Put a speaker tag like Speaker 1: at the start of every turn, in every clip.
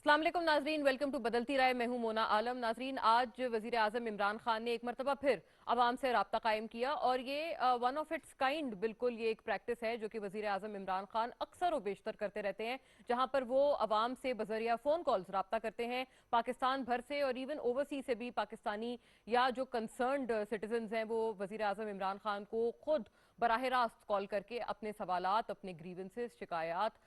Speaker 1: अस्सलाम वालेकुम नाजरीन, वेलकम टू बदलती राय। मैं हूं मोना आलम। नाजरीन, आज वजीर आजम इमरान खान ने एक मरतबा फिर आवाम से राब्ता कायम किया और ये वन ऑफ इट्स काइंड बिल्कुल ये एक प्रैक्टिस है जो कि वजीर आजम इमरान खान अक्सर और बेशतर करते रहते हैं, जहां पर वो आवाम से बजरिया फ़ोन कॉल्स राब्ता करते हैं पाकिस्तान भर से और इवन ओवरसीज से भी। पाकिस्तानी या जो कंसर्न्ड सिटीजन्स हैं वो वजीर आजम इमरान खान को खुद बराह रास्त कॉल करके अपने सवालात, अपने ग्रीवेंसेस, शिकायत,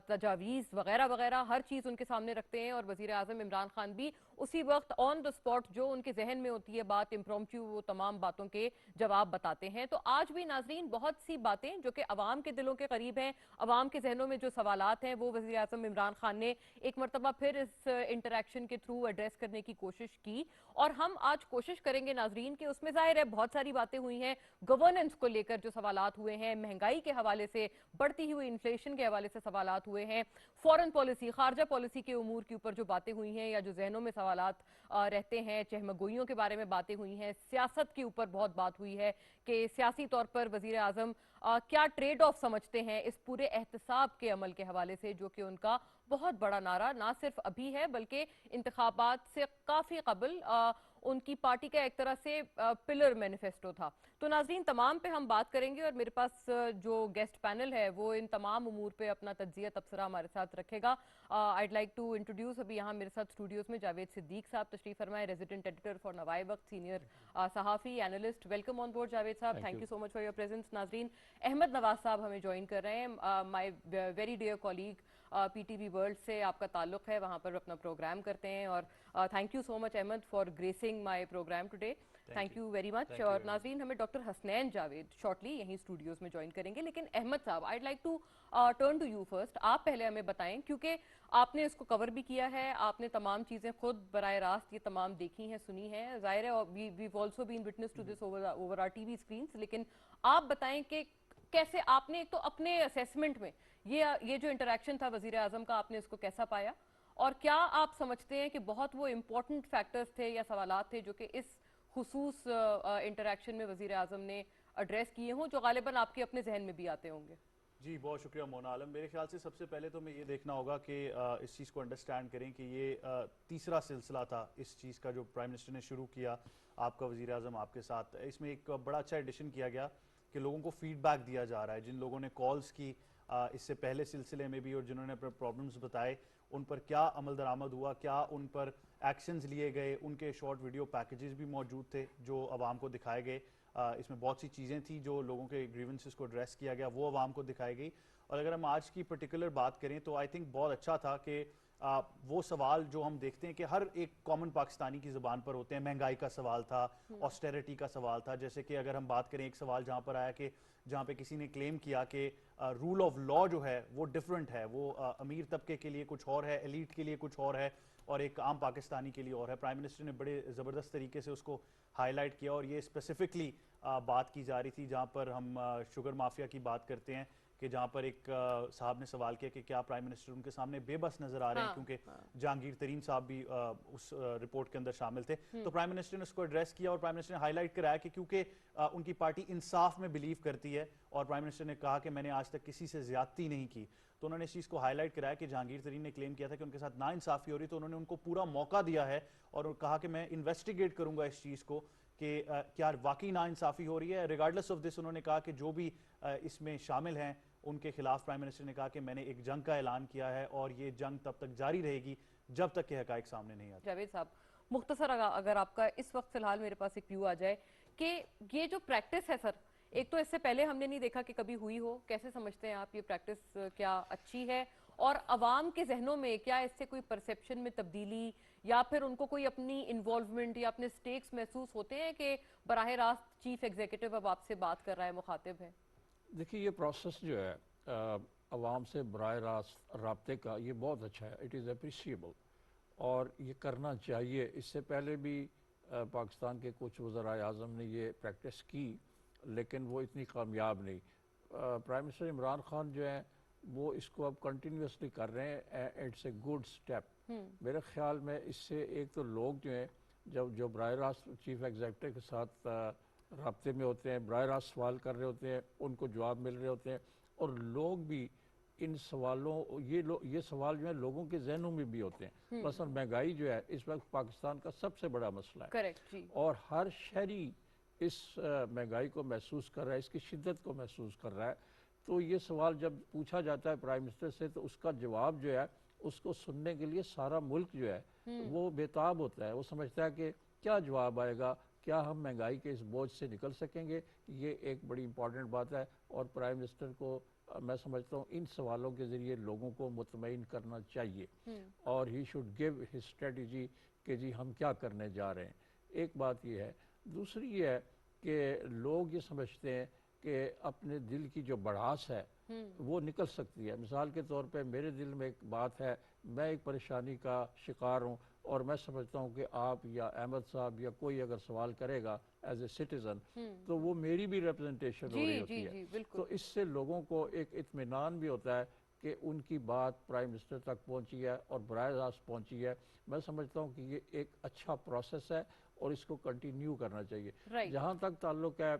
Speaker 1: तजावीज़ वगैरह वगैरह हर चीज़ उनके सामने रखते हैं और वज़ीर आज़म इमरान खान भी उसी वक्त ऑन द स्पॉट जो उनके जहन में होती है बात इम्प्रॉम्प्टू, वो तमाम बातों के जवाब बताते हैं। तो आज भी नाजरीन बहुत सी बातें जो कि अवाम के दिलों के करीब हैं, अवाम के जहनों में जो सवालात हैं, वो वज़ीर आज़म इमरान खान ने एक मरतबा फिर इस इंटरेक्शन के थ्रू एड्रेस करने की कोशिश की। और हम आज कोशिश करेंगे नाजरीन कि उसमें ज़ाहिर है बहुत सारी बातें हुई हैं, गवर्नेंस को लेकर जो सवालात हुए हैं, महंगाई के हवाले से, बढ़ती हुई इन्फ्लेशन के हवाले से सवालात हुए हैं, फॉरेन पॉलिसी, खारजा पॉलिसी के उमूर के ऊपर जो बातें हुई हैं या जो जहनों में सवालात रहते हैं, चहमगोइयों के बारे में बातें हुई हैं, सियासत के ऊपर बहुत बात हुई है कि सियासी तौर पर वजीर आजम क्या ट्रेड ऑफ समझते हैं इस पूरे एहतसाब के अमल के हवाले से, जो कि उनका बहुत बड़ा नारा ना सिर्फ अभी है बल्कि इंतखाबात से काफ़ी कबल उनकी पार्टी का एक तरह से पिलर मैनिफेस्टो था। तो नाजरीन तमाम पे हम बात करेंगे और मेरे पास जो गेस्ट पैनल है वो इन तमाम उमूर पे अपना तज्जिया तबसरा हमारे साथ रखेगा। आईड लाइक टू इंट्रोड्यूस अभी यहाँ मेरे साथ स्टूडियोज में जावेद सिद्दीक साहब तशरीफ फरमाए, रेजिडेंट एडिटर फॉर नवाए वक्त, सीनियर सहाफ़ी analyst. Welcome on board Javed साहब, thank you so much for your presence. नाजरीन अहमद नवाज साहब हमें ज्वाइन कर रहे हैं, my very dear colleague, PTV world से आपका ताल्लुक है, वहाँ पर अपना प्रोग्राम करते हैं। और thank you so much Ahmed for gracing my program today, thank you very much. और नाजरीन हमें डॉक्टर हसनैन जावेद शॉर्टली यहीं स्टूडियोज में ज्वाइन करेंगे, लेकिन अहमद साहब I'd like to turn to you first. आप पहले हमें बताएं, क्योंकि आपने इसको कवर भी किया है, आपने तमाम चीज़ें खुद बराह रास्त ये तमाम देखी हैं, सुनी हैं, ज़ाहिर है we also been witness to this over our TV screens. लेकिन आप बताएं कि कैसे आपने एक तो अपने असेसमेंट में ये जो इंटरेक्शन था वजीर आजम का, आपने इसको कैसा पाया और क्या आप समझते हैं कि बहुत वो इम्पोर्टेंट फैक्टर्स थे या सवालात थे जो कि इस खुसूस इंटरेक्शन में वजीर आजम ने एड्रेस किए हों, जो गालिबन आपके अपने जहन में भी आते होंगे?
Speaker 2: जी बहुत शुक्रिया मोना आलम। मेरे ख्याल से सबसे पहले तो मैं ये देखना होगा कि इस चीज़ को अंडरस्टैंड करें कि ये तीसरा सिलसिला था इस चीज़ का जो प्राइम मिनिस्टर ने शुरू किया आपका वज़ीर आज़म आपके साथ। इसमें एक बड़ा अच्छा एडिशन किया गया कि लोगों को फीडबैक दिया जा रहा है, जिन लोगों ने कॉल्स की इससे पहले सिलसिले में भी और जिन्होंने अपने प्रॉब्लम्स बताए उन पर क्या अमल दरामद हुआ, क्या उन पर एक्शंस लिए गए, उनके शॉर्ट वीडियो पैकेजेस भी मौजूद थे जो आवाम को दिखाए गए। इसमें बहुत सी चीज़ें थी जो लोगों के ग्रीवेंसेस को एड्रेस किया गया, वो आवाम को दिखाई गई। और अगर हम आज की पर्टिकुलर बात करें तो आई थिंक बहुत अच्छा था कि वो सवाल जो हम देखते हैं कि हर एक कॉमन पाकिस्तानी की ज़ुबान पर होते हैं, महंगाई का सवाल था, ऑस्टेरिटी का सवाल था। जैसे कि अगर हम बात करें, एक सवाल जहाँ पर आया कि जहाँ पे किसी ने क्लेम किया कि रूल ऑफ लॉ जो है वो डिफरेंट है, वो अमीर तबके के लिए कुछ और है, एलीट के लिए कुछ और है और एक आम पाकिस्तानी के लिए और है। प्राइम मिनिस्टर ने बड़े ज़बरदस्त तरीके से उसको हाईलाइट किया और ये स्पेसिफिकली बात की जा रही थी जहाँ पर हम शुगर माफिया की बात करते हैं कि जहाँ पर एक साहब ने सवाल किया कि क्या प्राइम मिनिस्टर उनके सामने बेबस नजर आ रहे हैं, क्योंकि जहांगीर तरीन साहब भी उस रिपोर्ट के अंदर शामिल थे। तो प्राइम मिनिस्टर ने उसको एड्रेस किया और प्राइम मिनिस्टर ने हाईलाइट कराया कि क्योंकि उनकी पार्टी इंसाफ में बिलीव करती है और प्राइम मिनिस्टर ने कहा कि मैंने आज तक किसी से ज्यादती नहीं की। तो उन्होंने इस चीज़ को हाईलाइट कराया कि जहांगीर तरीन ने क्लेम किया था कि उनके साथ नाइंसाफी हो रही, तो उन्होंने उनको पूरा मौका दिया है और कहा कि मैं इन्वेस्टिगेट करूंगा इस चीज़ को कि क्या वाकई नाइंसाफी हो रही है। रिगार्डलेस ऑफ दिस उन्होंने कहा कि जो भी इसमें शामिल हैं उनके खिलाफ प्राइम मिनिस्टर ने कहा कि मैंने एक जंग का ऐलान किया है और ये जंग तब तक जारी रहेगी जब तक के हकाइक सामने नहीं आते।
Speaker 1: जावेद साहब मुख्तसर अगर आपका इस वक्त फिलहाल मेरे पास एक व्यू आ जाए कि ये जो प्रैक्टिस है सर, एक तो इससे पहले हमने नहीं देखा कि कभी हुई हो, कैसे समझते हैं आप ये प्रैक्टिस, क्या अच्छी है और अवाम के जहनों में क्या इससे कोई परसेप्शन में तब्दीली या फिर उनको कोई अपनी इन्वॉल्वमेंट या अपने स्टेक्स महसूस होते हैं कि बराह रास्त चीफ एग्जीक्यूटिव अब आपसे बात कर रहा है, मुखातिब है?
Speaker 3: देखिए ये प्रोसेस जो है आवाम से बराह रास्त राब्ते का, ये बहुत अच्छा है, इट इज़ अप्रिशिएबल और ये करना चाहिए। इससे पहले भी पाकिस्तान के कुछ वज़राए आज़म ने ये प्रैक्टिस की लेकिन वो इतनी कामयाब नहीं। प्राइम मिनिस्टर इमरान खान जो है वो इसको अब कंटिन्यूसली कर रहे हैं, इट्स ए गुड स्टेप। मेरे ख्याल में इससे एक तो लोग जो हैं जब जो बराह रास्त चीफ एग्जीक्यूटिव के साथ राब्ते में होते हैं, बराह रास्त सवाल कर रहे होते हैं, उनको जवाब मिल रहे होते हैं और लोग भी इन सवालों ये सवाल जो है लोगों के जहनों में भी होते हैं। मसलन महंगाई जो है इस वक्त पाकिस्तान का सबसे बड़ा मसला है।
Speaker 1: करेक्ट जी।
Speaker 3: और हर शहरी इस महंगाई को महसूस कर रहा है, इसकी शिद्दत को महसूस कर रहा है। तो ये सवाल जब पूछा जाता है प्राइम मिनिस्टर से तो उसका जवाब जो है उसको सुनने के लिए सारा मुल्क जो है वो बेताब होता है। वो समझता है कि क्या जवाब आएगा, क्या हम महंगाई के इस बोझ से निकल सकेंगे। ये एक बड़ी इंपॉर्टेंट बात है और प्राइम मिनिस्टर को मैं समझता हूँ इन सवालों के ज़रिए लोगों को मुतमईन करना चाहिए और he should give his strategy कि जी हम क्या करने जा रहे हैं। एक बात ये है। दूसरी ये है कि लोग ये समझते हैं कि अपने दिल की जो भड़ास है वो निकल सकती है। मिसाल के तौर पे मेरे दिल में एक बात है, मैं एक परेशानी का शिकार हूँ और मैं समझता हूँ कि आप या अहमद साहब या कोई अगर सवाल करेगा एज ए सिटीज़न तो वो मेरी भी रिप्रेजेंटेशन हो रही होती है। तो इससे लोगों को एक इत्मीनान भी होता है कि उनकी बात प्राइम मिनिस्टर तक पहुँची है और बराह रास्त पहुँची है। मैं समझता हूँ कि ये एक अच्छा प्रोसेस है और इसको कंटिन्यू करना चाहिए। जहाँ तक ताल्लुक है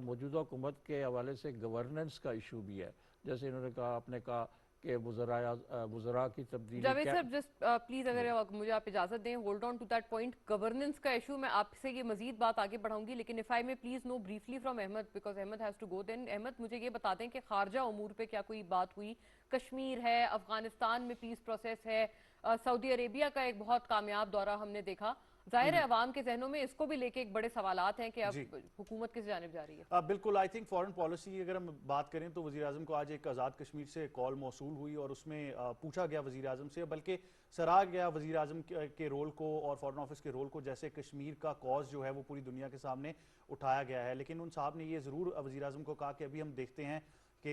Speaker 3: मौजूदा हुकूमत के हवाले से गवर्नेंस का इशू भी है। जैसे इन्होंने कहा, आपने कहा कि वज़रा की तब्दीली।
Speaker 1: जावेद साहब जस्ट प्लीज अगर मुझे आप इजाजत दें, hold on to that point, governance का इशू। मैं आपसे ये मजीद बात आगे बढ़ाऊंगी, लेकिन if I may please know briefly from Ahmed because Ahmed has to go. Then Ahmed मुझे ये बता दें कि खारजा उमूर पे क्या कोई बात हुई? कश्मीर है, अफगानिस्तान में पीस प्रोसेस है, सऊदी अरेबिया का एक बहुत कामयाब दौरा हमने देखा। जाहिर है अवाम के जहनों में इसको भी लेके एक बड़े सवालात हैं कि अब हुकूमत किस जानिब जा रही है।
Speaker 2: बिल्कुल। आई थिंक फॉरेन पॉलिसी अगर हम बात करें तो वज़ीर आज़म को आज एक आज़ाद कश्मीर से कॉल मौसूल हुई और उसमें पूछा गया वज़ीर आज़म से, बल्कि सराहा गया वज़ीर आज़म के रोल को और फॉरेन ऑफिस के रोल को, जैसे कश्मीर का कॉज जो है वो पूरी दुनिया के सामने उठाया गया है। लेकिन उन साहब ने ये ज़रूर वज़ीर आज़म को कहा कि अभी हम देखते हैं कि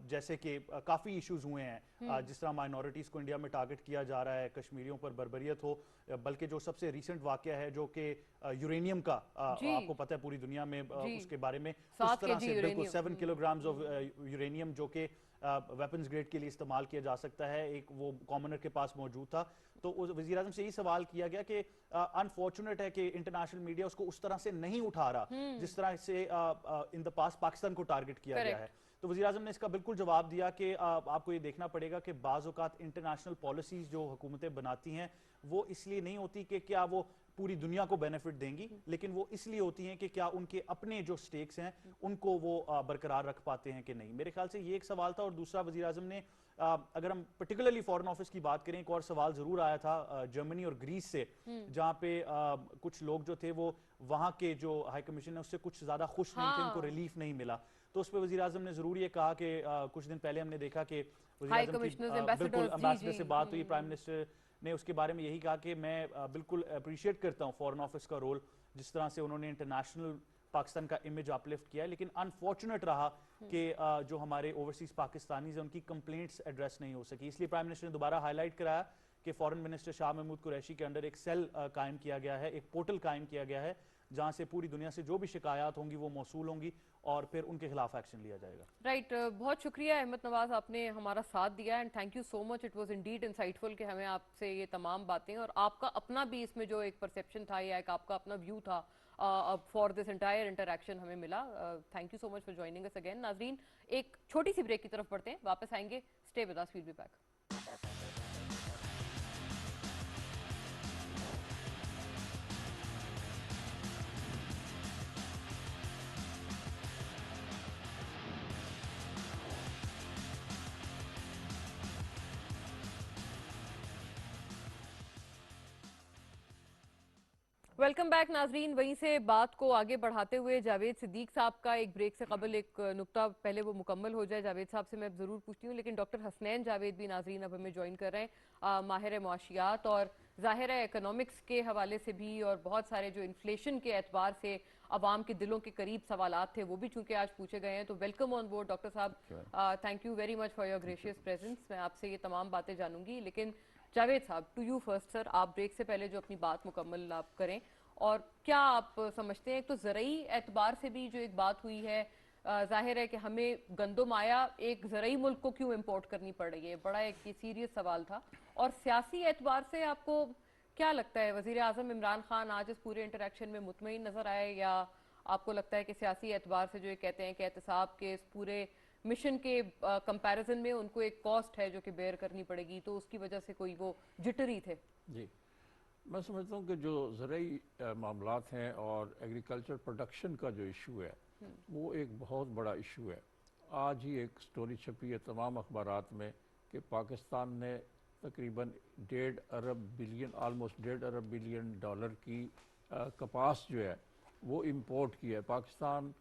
Speaker 2: जैसे कि काफ़ी इश्यूज हुए हैं, जिस तरह माइनॉरिटीज़ को इंडिया में टारगेट किया जा रहा है, कश्मीरियों पर बर्बरियत हो, बल्कि जो सबसे रिसेंट वाकया है जो कि यूरेनियम का आपको पता है पूरी दुनिया में उसके बारे में उस तरह से बिल्कुल 7 किलोग्राम्स ऑफ यूरेनियम जो कि वेपन्स ग्रेड के लिए इस्तेमाल किया जा सकता है, एक वो कॉमनर के पास मौजूद था। तो वज़ीर आज़म से यही सवाल किया गया कि अनफॉर्चुनेट है कि इंटरनेशनल मीडिया उसको उस तरह से नहीं उठा रहा जिस तरह से इन द पास्ट पाकिस्तान को टारगेट किया गया है। तो वज़ीर आज़म ने इसका बिल्कुल जवाब दिया कि आपको ये देखना पड़ेगा कि बाज़ औक़ात इंटरनेशनल पॉलिसीज़ जो हुकूमतें बनाती हैं वो इसलिए नहीं होती कि क्या वो पूरी दुनिया को बेनिफिट देंगी, लेकिन वो इसलिए होती हैं कि क्या उनके अपने जो स्टेक्स हैं उनको वो बरकरार रख पाते हैं कि नहीं। मेरे ख्याल से ये एक सवाल था। और दूसरा, वज़ीर आज़म ने अगर हम पर्टिकुलरली फॉरेन ऑफिस की बात करें, एक और सवाल ज़रूर आया था जर्मनी और ग्रीस से, जहाँ पे कुछ लोग जो थे वो वहाँ के जो हाई कमीशन है उससे कुछ ज़्यादा खुश नहीं थे, उनको रिलीफ नहीं मिला। तो उस पर वज़ीर आज़म ने ज़रूर ये कहा कि कुछ दिन पहले हमने देखा कि वज़ीर आज़म की बिल्कुल एम्बेसडर से बात हुई, प्राइम मिनिस्टर ने उसके बारे में यही कहा कि मैं बिल्कुल अप्रिशिएट करता हूँ फॉरेन ऑफिस का रोल, जिस तरह से उन्होंने इंटरनेशनल पाकिस्तान का इमेज अपलिफ्ट किया है। लेकिन अनफॉर्चुनेट रहा कि जो हमारे ओवरसीज पाकिस्तानीज हैं उनकी कंप्लेंट्स एड्रेस नहीं हो सकी। इसलिए प्राइम मिनिस्टर ने दोबारा हाईलाइट कराया कि फॉरेन मिनिस्टर शाह महमूद कुरैशी के अंडर एक सेल कायम किया गया है, एक पोर्टल कायम किया गया है, जहां से पूरी दुनिया से जो भी शिकायत होंगी वो मौसूल होंगी और फिर उनके खिलाफ एक्शन लिया जाएगा।
Speaker 1: राइट बहुत शुक्रिया अहमद नवाज, आपने हमारा साथ दिया and thank you so much. It was Indeed insightful कि हमें आपसे ये तमाम बातें और आपका अपना भी इसमें जो एक परसेप्शन था या एक आपका अपना व्यू था फॉर दिस एंटायर इंटरेक्शन हमें मिला। Thank you so much for joining us again. नाजरीन एक छोटी सी ब्रेक की तरफ बढ़ते हैं, वापस आएंगे। Stay with us, we will be back. Welcome back नाजरीन। वहीं से बात को आगे बढ़ाते हुए जावेद सिद्दीक साहब का एक ब्रेक से कबल एक नुक्ता पहले वो मुकम्मल हो जाए, जावेद साहब से मैं ज़रूर पूछती हूँ, लेकिन डॉक्टर हसनैन जावेद भी नाजरीन अब हमें ज्वाइन कर रहे हैं, माहिर मुआशियात और ज़ाहिर है इकोनॉमिक्स के हवाले से भी, और बहुत सारे जो इन्फ्लेशन के एतबार से आवाम के दिलों के करीब सवालात थे वो भी चूंकि आज पूछे गए हैं। तो वेलकम ऑन बोर्ड डॉक्टर साहब, thank you very much for your gracious presence. मैं आपसे ये तमाम बातें जानूंगी, लेकिन जावेद साहब टू यू फर्स्ट सर, आप ब्रेक से पहले जो अपनी बात मुकम्मल आप करें, और क्या आप समझते हैं तो ज़रई एतबार से भी जो एक बात हुई है, जाहिर है कि हमें गंदम आया एक ज़रई मुल्क को क्यों इंपोर्ट करनी पड़ रही है, बड़ा एक सीरियस सवाल था। और सियासी एतबार से आपको क्या लगता है, वज़ीर आज़म इमरान खान आज इस पूरे इंटरेक्शन में मुतमईन नज़र आए, या आपको लगता है कि सियासी एतबार से जो ये कहते हैं कि एहतसाब के इस पूरे मिशन के कंपैरिजन में उनको एक कॉस्ट है जो कि बेयर करनी पड़ेगी, तो उसकी वजह से कोई वो जिटरी थे?
Speaker 3: जी, मैं समझता हूँ कि जो ज़रूरी मामलात हैं और एग्रीकल्चर प्रोडक्शन का जो इशू है वो एक बहुत बड़ा इशू है। आज ही एक स्टोरी छपी है तमाम अखबारात में कि पाकिस्तान ने तकरीबन 1.5 अरब बिलियन ऑलमोस्ट 1.5 अरब बिलियन डॉलर की कपास जो है वो इंपोर्ट की है। पाकिस्तान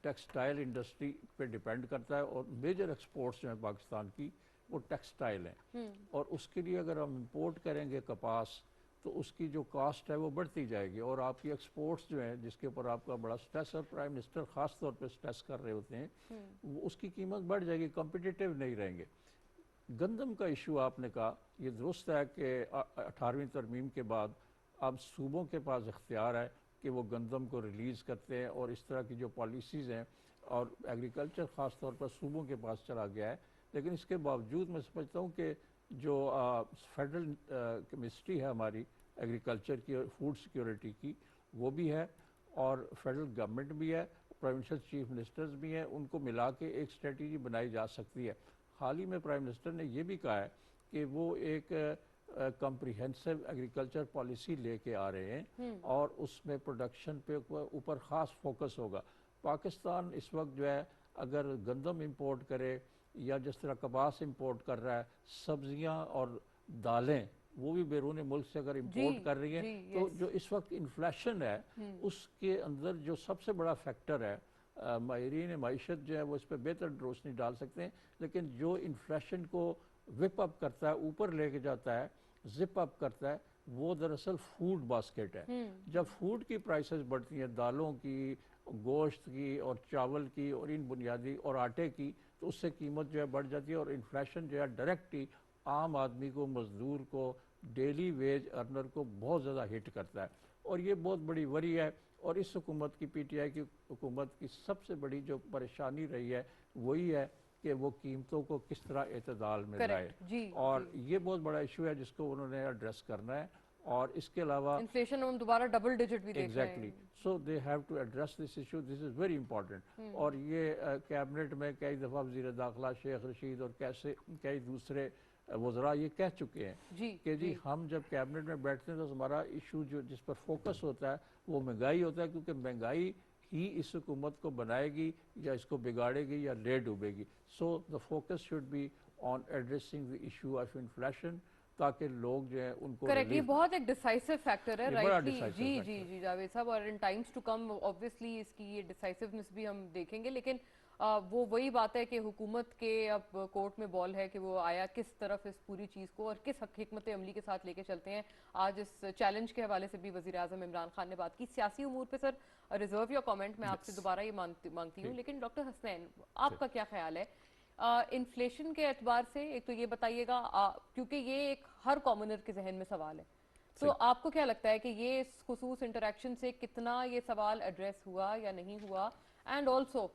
Speaker 3: टेक्सटाइल इंडस्ट्री पे डिपेंड करता है और मेजर एक्सपोर्ट्स जो हैं पाकिस्तान की वो टेक्सटाइल हैं, और उसके लिए अगर हम इंपोर्ट करेंगे कपास तो उसकी जो कास्ट है वो बढ़ती जाएगी और आपकी एक्सपोर्ट्स जो हैं जिसके ऊपर आपका बड़ा स्ट्रेस और प्राइम मिनिस्टर ख़ास तौर पे स्ट्रेस कर रहे होते हैं वो उसकी कीमत बढ़ जाएगी, कॉम्पिटिटिव नहीं रहेंगे। गंदम का इशू आपने कहा, ये दुरुस्त है कि 18वीं तरमीम के बाद अब सूबों के पास इख्तियार है कि वो गंदम को रिलीज़ करते हैं और इस तरह की जो पॉलिसीज़ हैं और एग्रीकल्चर ख़ास तौर पर सूबों के पास चला गया है। लेकिन इसके बावजूद मैं समझता हूँ कि जो फेडरल मिनिस्ट्री है हमारी एग्रीकल्चर की और फूड सिक्योरिटी की वो भी है और फेडरल गवर्नमेंट भी है, प्रोविंशियल चीफ मिनिस्टर्स भी हैं, उनको मिला के एक स्ट्रेटजी बनाई जा सकती है। हाल ही में प्राइम मिनिस्टर ने ये भी कहा है कि वो एक कम्प्रिहेंसिव एग्रीकल्चर पॉलिसी लेके आ रहे हैं और उसमें प्रोडक्शन पे ऊपर ख़ास फोकस होगा। पाकिस्तान इस वक्त जो है अगर गंदम इंपोर्ट करे या जिस तरह कपास इंपोर्ट कर रहा है, सब्जियां और दालें वो भी बैरून मुल्क से अगर इंपोर्ट कर रही है तो जो इस वक्त इन्फ्लेशन है उसके अंदर जो सबसे बड़ा फैक्टर है, माहिरीन मईशत जो है वो इस पर बेहतर रोशनी डाल सकते हैं, लेकिन जो इन्फ्लेशन को विप अप करता है, ऊपर लेके जाता है, जिप अप करता है, वो दरअसल फूड बास्केट है। जब फूड की प्राइसेस बढ़ती हैं, दालों की, गोश्त की और चावल की और इन बुनियादी और आटे की, तो उससे कीमत जो है बढ़ जाती है और इन्फ्लेशन जो है डायरेक्ट ही आम आदमी को, मजदूर को, डेली वेज अर्नर को बहुत ज़्यादा हिट करता है और ये बहुत बड़ी वरी है। और इस हुकूमत की पीटीआई की हुकूमत की सबसे बड़ी जो परेशानी रही है वही है कि वो कीमतों को किस तरह एतदाल में लाए और ये बहुत बड़ा इशू है जिसको उन्होंने एड्रेस करना है। और इसके अलावा
Speaker 1: इन्फ्लेशन हम दोबारा डबल डिजिट भी देख रहे हैं।
Speaker 3: Exactly, so they have to address this issue, this is very important. और ये कैबिनेट में कई दफ़ा वज़ीर दाखिला शेख रशीद और कैसे कई दूसरे वज़रा ये कह चुके हैं कि जी हम जब कैबिनेट में बैठते हैं तो हमारा इशू जो जिस पर फोकस होता है वो महंगाई होता है, क्योंकि महंगाई ही इस हुकूमत को बनाएगी या इसको बिगाड़ेगी या ले डूबेगी। So the focus should be on addressing the issue of inflation ताकि लोग जो है उनको
Speaker 1: करेक्ट, ये बहुत एक डिसाइसिव फैक्टर है, राइटली।
Speaker 3: जी
Speaker 1: जी जी जावेद साहब, और in times to come obviously इसकी ये डिसाइसिवनेस भी हम देखेंगे। लेकिन वो वही बात है कि हुकूमत के अब कोर्ट में बॉल है कि वो आया किस तरफ इस पूरी चीज़ को और किस हिकमत अमली के साथ लेके चलते हैं। आज इस चैलेंज के हवाले से भी वज़ीर आज़म इमरान खान ने बात की। सियासी उमूर पे सर रिजर्व या कमेंट मैं आपसे दोबारा ये मांगती हूँ, लेकिन डॉक्टर हसनैन आपका क्या ख्याल है इन्फ्लेशन के एतबार से? एक तो ये बताइएगा क्योंकि ये एक हर कॉमनर के जहन में सवाल है, तो आपको क्या लगता है कि ये इस खुसूस इंटरेक्शन से कितना ये सवाल एड्रेस हुआ या नहीं हुआ? एंड ऑल्सो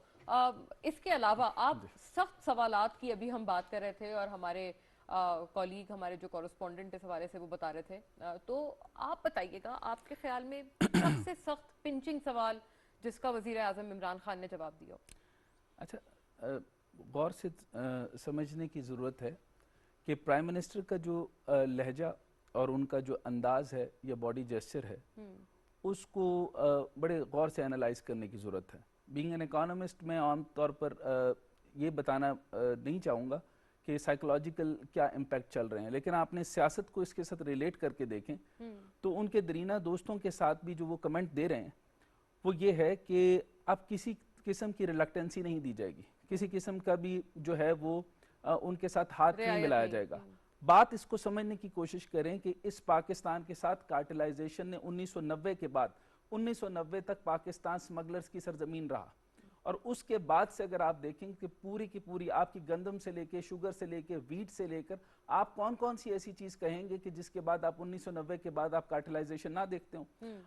Speaker 1: इसके अलावा आप सख्त सवालात की अभी हम बात कर रहे थे और हमारे कॉलीग हमारे जो कॉरेस्पॉन्डेंट इस हवाले से वो बता रहे थे, तो आप बताइएगा आपके ख्याल में सबसे सख्त पिंचिंग सवाल जिसका वज़ीर आज़म इमरान खान ने जवाब दिया।
Speaker 4: अच्छा, गौर से समझने की ज़रूरत है कि प्राइम मिनिस्टर का जो लहजा और उनका जो अंदाज़ है या बॉडी जेस्चर है उसको बड़े गौर से एनालाइज करने की ज़रूरत है। बीइंग एन इकोनॉमिस्ट मैं आम तौर पर ये बताना नहीं चाहूँगा कि साइकोलॉजिकल क्या इम्पैक्ट चल रहे हैं, लेकिन आपने सियासत को इसके साथ रिलेट करके देखें तो उनके दरीना दोस्तों के साथ भी जो वो कमेंट दे रहे हैं वो ये है कि अब किसी किस्म की रिलक्टेंसी नहीं दी जाएगी, किसी किस्म का भी जो है वो उनके साथ हाथ नहीं मिलाया जाएगा। बात इसको समझने की कोशिश करें कि इस पाकिस्तान के साथ कार्टेलाइजेशन ने 1990 के बाद 1990 तक पाकिस्तान स्मगलर्स की सरजमीन रहा और उसके बाद से अगर आप देखें कि पूरी की पूरी आपकी गंदम से लेके शुगर से लेके वीट से लेकर आप कौन कौन सी ऐसी चीज कहेंगे कि जिसके बाद आप 1990 के बाद आप कार्टेलाइजेशन ना देखते हो।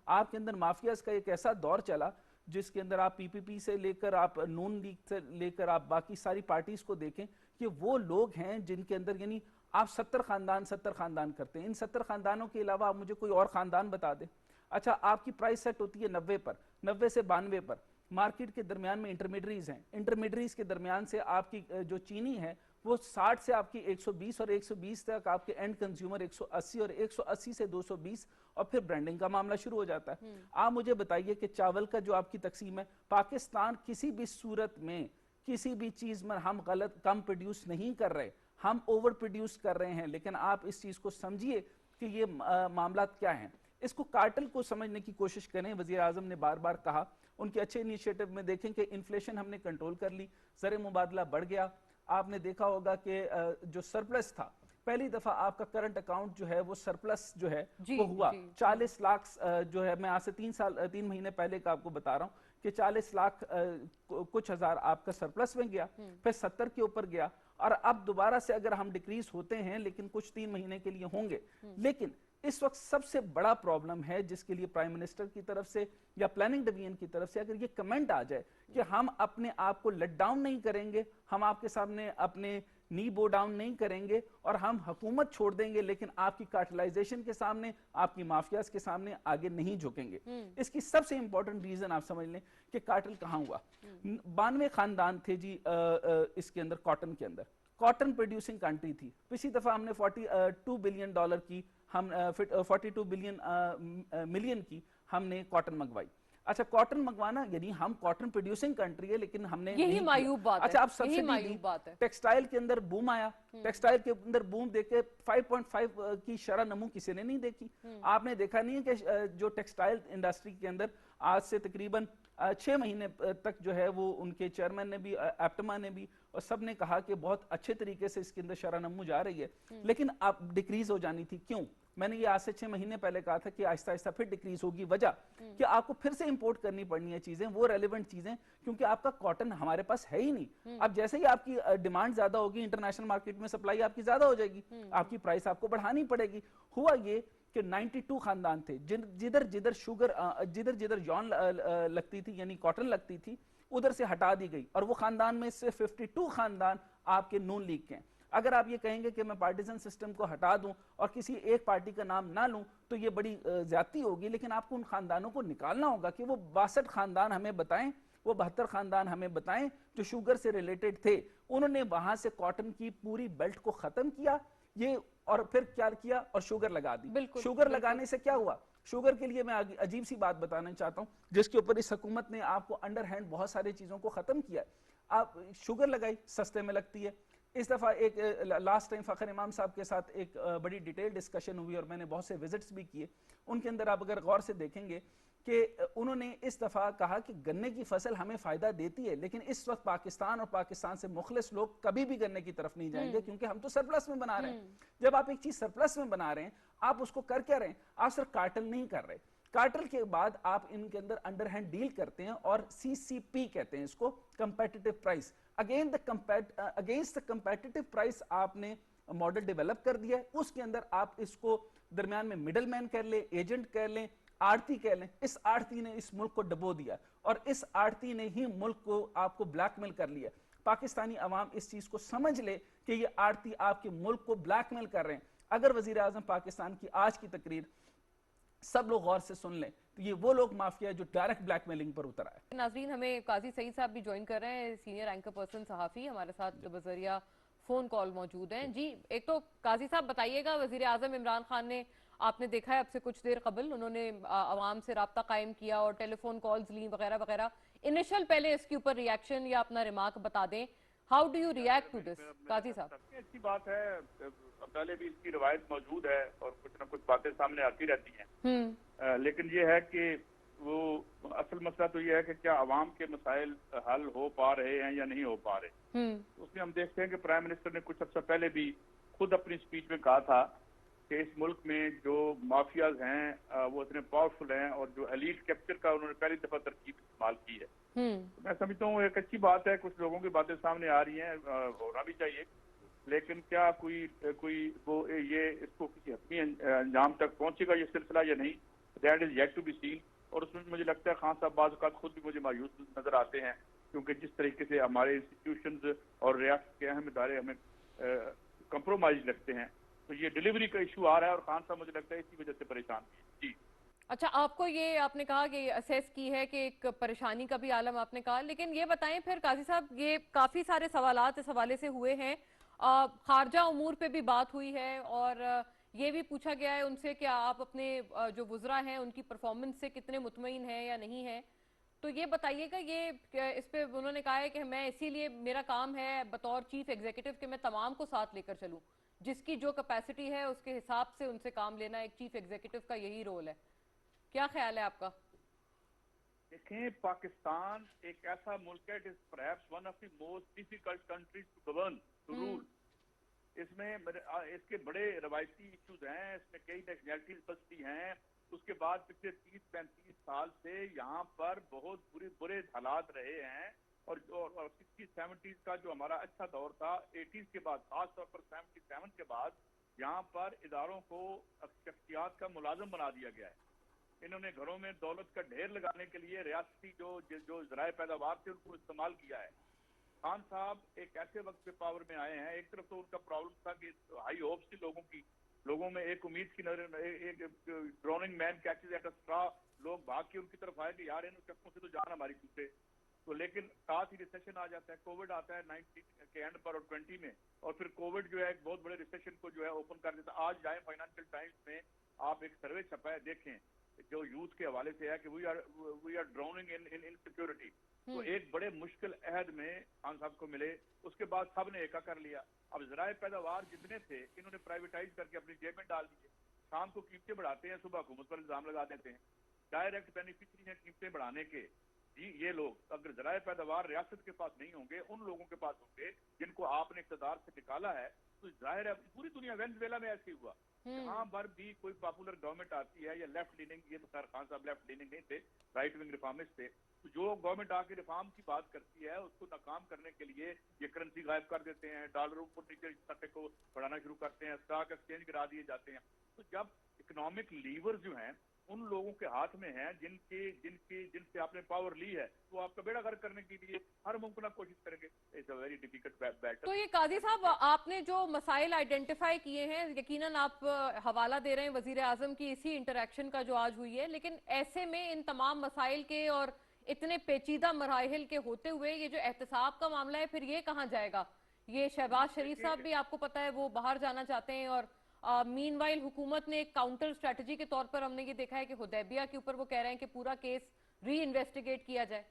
Speaker 4: आपके अंदर माफियाज का एक ऐसा दौर चला जिसके अंदर आप पीपीपी से लेकर आप नून लीग से लेकर आप बाकी सारी पार्टीज को देखें कि वो लोग हैं जिनके अंदर यानी आप 70 खानदान करते हैं। इन 70 खानदानों के अलावा आप मुझे कोई और खानदान बता दें। अच्छा, आपकी प्राइस सेट होती है 90 पर, 90 से 92 पर। मार्केट के दरमियान में इंटरमीडियरीज हैं, इंटरमीडियरीज के दरमियान से आपकी जो चीनी है वो 60 से आपकी 120 और 120 तक आपके एंड कंज्यूमर 180 और 180 से 220 और फिर ब्रांडिंग का मामला शुरू हो जाता है। आप मुझे बताइए कि चावल का जो आपकी तकसीम है, पाकिस्तान किसी भी सूरत में किसी भी चीज में हम गलत कम प्रोड्यूस नहीं कर रहे, हम ओवर प्रोड्यूस कर रहे हैं। लेकिन आप इस चीज को समझिए कि ये मामला क्या है, इसको कार्टेल को समझने की कोशिश करें। वजीर आजम ने बार बार कहा, उनके अच्छे इनिशिएटिव में देखें कि इन्फ्लेशन हमने कंट्रोल कर ली, ज़र मुबादला बढ़ गया। आपने देखा होगा कि जो सरप्लस था, पहली दफा आपका करंट अकाउंट जो है वो सरप्लस जो है वो हुआ। 40 लाख जो है, मैं आज से 3 महीने पहले का आपको बता रहा हूँ कि 40 लाख कुछ हजार आपका सरप्लस में गया, फिर 70 के ऊपर गया, और अब दोबारा से अगर हम डिक्रीज होते हैं, लेकिन कुछ 3 महीने के लिए होंगे। लेकिन इस वक्त सबसे बड़ा प्रॉब्लम है जिसके लिए प्राइम मिनिस्टर की तरफ से या प्लानिंग डिवीजन की तरफ से अगर ये कमेंट आ जाए कि हम अपने आप को लेट डाउन नहीं करेंगे, हम आपके सामने अपने नी बो डाउन नहीं करेंगे और हम हुकूमत छोड़ देंगे, लेकिन आपकी कार्टलाइजेशन के सामने, आपकी माफियाज के सामने आगे नहीं झुकेंगे। इसकी सबसे इंपॉर्टेंट रीजन आप समझ लें कि कार्टल कहाँ हुआ। 92 खानदान थे जी इसके अंदर, कॉटन के अंदर, कॉटन प्रोड्यूसिंग कंट्री थी। पिछली दफा हमने $42 बिलियन की, हम 42 मिलियन की हमने कॉटन मंगवाई। अच्छा, कॉटन मंगवाना यानी हम कॉटन प्रोड्यूसिंग कंट्री है, लेकिन हमने
Speaker 1: यही मायूब बात
Speaker 4: अच्छा,
Speaker 1: है।
Speaker 4: आप सब्सिडी दी, टेक्सटाइल के अंदर बूम आया, टेक्सटाइल के अंदर बूम देके 5.5 की शरह नमू किसी ने नहीं देखी। आपने देखा नहीं है कि जो टेक्सटाइल इंडस्ट्री के अंदर आज से तकरीबन 6 महीने तक जो है वो उनके चेयरमैन ने भी, एप्टमा ने भी, और सब ने कहा कि बहुत अच्छे तरीके से इसके अंदर शरह नमू जा रही है, लेकिन अब डिक्रीज हो जानी थी। क्यों? मैंने ये आज से 6 महीने पहले कहा था कि आहिस्ता आहिस्ता फिर डिक्रीज होगी। वजह कि आपको फिर से इंपोर्ट करनी पड़नी है चीजें, वो रेलेवेंट चीजें, क्योंकि आपका कॉटन हमारे पास है ही नहीं। अब जैसे ही आपकी डिमांड ज्यादा होगी, इंटरनेशनल मार्केट में सप्लाई आपकी ज्यादा हो जाएगी, आपकी प्राइस आपको बढ़ानी पड़ेगी। हुआ ये कि 92 खानदान थे, जिधर जिधर शुगर, जिधर जिधर यौन लगती थी यानी कॉटन लगती थी, उधर से हटा दी गई, और वो खानदान में से 52 खानदान आपके नून लीग के हैं। अगर आप ये कहेंगे कि मैं पार्टीजन सिस्टम को हटा दूं और किसी एक पार्टी का नाम ना लूं तो ये बड़ी ज्यादती होगी, लेकिन आपको उन खानदानों को निकालना होगा कि वो 62 खानदान हमें बताएं, वो 72 खानदान हमें बताएं जो शुगर से रिलेटेड थे। उन्होंने वहां से कॉटन की पूरी बेल्ट को खत्म किया, ये, और फिर क्या किया, और शुगर लगा दी। शुगर लगाने से क्या हुआ? शुगर के लिए मैं अजीब सी बात बताना चाहता हूं, जिसके ऊपर इस हुकूमत ने आपको अंडर हैंड बहुत सारी चीजों को खत्म किया। आप शुगर लगाई, सस्ते में लगती है। इस दफा एक लास्ट टाइम फखर इमाम साहब के साथ एक बड़ी डिटेल डिस्कशन हुई और मैंने बहुत से विजिट्स भी किए। उनके अंदर आप अगर गौर से देखेंगे कि उन्होंने इस दफा कहा कि गन्ने की फसल हमें फायदा देती है, लेकिन इस वक्त पाकिस्तान और पाकिस्तान से मुखलिस लोग कभी भी गन्ने की तरफ नहीं जाएंगे, क्योंकि हम तो सरप्लस में बना रहे हैं। जब आप एक चीज सरप्लस में बना रहे हैं, आप उसको कर क्या रहे हैं? आप सिर्फ कार्टल नहीं कर रहे, कार्टल के बाद आप इनके अंदर अंडर हैंड डील करते हैं, और CCP कहते हैं इसको, competitive price, against the competitive price आपने मॉडल डेवलप कर दिया है। उसके अंदर आप इसको दरमियान में मिडल मैन कर ले, एजेंट कर लें, आड़ती कह लें। इस आड़ती ने इस मुल्क को डबो दिया, और इस आड़ती ने ही मुल्क को आपको ब्लैकमेल कर लिया। पाकिस्तानी अवाम इस चीज को समझ ले कि ये आड़ती आपके मुल्क को ब्लैकमेल कर रहे हैं। अगर वजीर आजम पाकिस्तान की आज की तकरीर सब लोग गौर से सुन लें तो ये वो लोग माफिया जो डायरेक्ट ब्लैकमेलिंग पर उतर आए।
Speaker 1: नाजरीन, हमें काजी सईद साहब भी ज्वाइन कर रहे हैं, सीनियर एंकर पर्सन सहाफी हमारे साथ बजरिया फोन कॉल मौजूद हैं। जी, एक तो काजी साहब बताइएगा, वजीर आजम इमरान खान ने, आपने देखा है अब से कुछ देर कबल उन्होंने आवाम से राब्ता कायम किया और टेलीफोन कॉल्स ली वगैरह वगैरह। इनिशियल पहले इसके ऊपर रिएक्शन या अपना रिमार्क बता दें, how do you react to this? Qazi साहब।
Speaker 5: अच्छी बात है, पहले भी इसकी रवायत मौजूद है और कुछ ना कुछ बातें सामने आती रहती हैं, लेकिन ये है कि वो असल मसला तो ये है कि क्या अवाम के मसाइल हल हो पा रहे हैं या नहीं हो पा रहे। उसमें हम देखते हैं कि प्राइम मिनिस्टर ने कुछ अर्सा पहले भी खुद अपनी स्पीच में कहा था कि इस मुल्क में जो माफियाज हैं वो इतने पावरफुल हैं, और जो एलीट कैप्चर का उन्होंने पहली दफा तरकीब इस्तेमाल की है। तो मैं समझता हूँ एक अच्छी बात है, कुछ लोगों की बातें सामने आ रही हैं, होना भी चाहिए, लेकिन क्या कोई वो ये इसको किसी हतमी अंजाम तक पहुंचेगा ये सिलसिला या नहीं, that is yet to be seen. और उसमें मुझे लगता है खान साहब बाज़ औक़ात खुद भी मुझे मायूस नजर आते हैं, क्योंकि जिस तरीके से हमारे इंस्टीट्यूशंस और रियासत के अहम इदारे हमें कंप्रोमाइज लगते हैं, तो ये डिलीवरी का इशू आ रहा है और खान साहब मुझे लगता है इसी वजह से परेशान हैं। जी
Speaker 1: अच्छा, आपको ये आपने कहा कि असेस की है कि एक परेशानी का भी आलम आपने कहा, लेकिन ये बताएं फिर काजी साहब, ये काफी सारे सवालात इस हवाले से हुए हैं। खारजा उमूर पे भी बात हुई है और ये भी पूछा गया है उनसे कि आप अपने जो वुज़रा हैं उनकी परफॉर्मेंस से कितने मुतमईन हैं या नहीं है। तो ये बताइएगा, ये इस पे उन्होंने कहा है कि मैं इसीलिए मेरा काम है बतौर चीफ एग्जीक्यूटिव कि मैं तमाम को साथ लेकर चलूं, जिसकी जो कैपेसिटी है उसके हिसाब से उनसे काम लेना एक चीफ एग्जीक्यूटिव का यही रोल है। क्या ख्याल है आपका?
Speaker 5: देखें, पाकिस्तान एक ऐसा मुल्क है, it is perhaps one of the most difficult countries to govern, to rule. इसमें इसके बड़े रवायती इश्यूज हैं, इसमें कई नेशनैलिटीज बसती हैं। उसके बाद पिछले 30-35 साल से यहाँ पर बहुत बुरे हालात रहे हैं और 60-70 का जो हमारा अच्छा दौर था, 80 के बाद, खासतौर पर 77 के बाद यहाँ पर इदारों को शख्सियात का मुलाजम बना दिया गया है। इन्होंने घरों में दौलत का ढेर लगाने के लिए रियासती जो ज़राए पैदावार थे उनको इस्तेमाल किया है। खान साहब एक ऐसे वक्त पे पावर में आए हैं, एक तरफ तो उनका प्रॉब्लम था कि हाई होप्स थी लोगों में एक उम्मीद की नजर, एक droning man catches at a straw, लोग भाग के उनकी तरफ आए कि यार इन चक्कों से तो जान हमारी छूटे। तो लेकिन साथ ही रिसेशन आ जाता है, कोविड आता है 19 के एंड पर और 20 में, और फिर कोविड जो है एक बहुत बड़े रिसेशन को जो है ओपन कर देता। आज जाए फाइनेंशियल टाइम्स में, आप एक सर्वे छपा है देखें जो यूथ के हवाले से है कि we are drowning in insecurity. तो एक बड़े मुश्किल अहद में खान साहब को मिले, उसके बाद सब ने एका कर लिया। अब ज़राए पैदावार जितने थे इन्होंने प्राइवेटाइज करके अपनी जेब में डाल दिए। शाम को कीमतें बढ़ाते हैं, सुबह हुकूमत पर इल्जाम लगा देते हैं। डायरेक्ट बेनिफिशरी हैं कीमतें बढ़ाने के जी ये लोग। अगर ज़राए पैदावार रियासत के पास नहीं होंगे, उन लोगों के पास होंगे जिनको आपने इक़्तिदार से निकाला है, तो जाहिर है पूरी दुनिया, वेनेज़ुएला में ऐसे हुआ। जहां पर भी कोई पॉपुलर गवर्नमेंट आती है या लेफ्ट लीनिंग, ये तो खैर खान साहब लेफ्ट लीनिंग नहीं थे, राइट विंग रिफॉर्मिस्ट थे, तो जो गवर्नमेंट आके रिफॉर्म की बात करती है उसको नाकाम करने के लिए ये करेंसी गायब कर देते हैं, डॉलर ऊपर नीचे सट्टे को बढ़ाना शुरू करते हैं, स्टॉक एक्सचेंज गिरा दिए जाते हैं। तो जब इकोनॉमिक लीवर जो हैं उन लोगों के हाथ में है जिनसे आपने पावर ली है, तो आपका बेड़ा गर्क करने के लिए हर मुमकिन कोशिश करेंगे। It's a very difficult battle.
Speaker 1: तो ये काजी साहब, आपने जो मसाइल आइडेंटिफाई किए हैं, यकीनन आप हवाला दे रहे हैं वजीर आजम की इसी इंटरेक्शन का जो आज हुई है, लेकिन ऐसे में इन तमाम मसाइल के और इतने पेचीदा मराहिल के होते हुए ये जो एहतसाब का मामला है, फिर ये कहाँ जाएगा? ये शहबाज शरीफ साहब भी आपको पता है वो बाहर जाना चाहते हैं, और मीनवाइल हुकूमत ने एक काउंटर स्ट्रेटजी के तौर पर हमने ये देखा है कि हुदैबिया के ऊपर वो कह रहे हैं कि पूरा केस री इन्वेस्टिगेट किया जाए।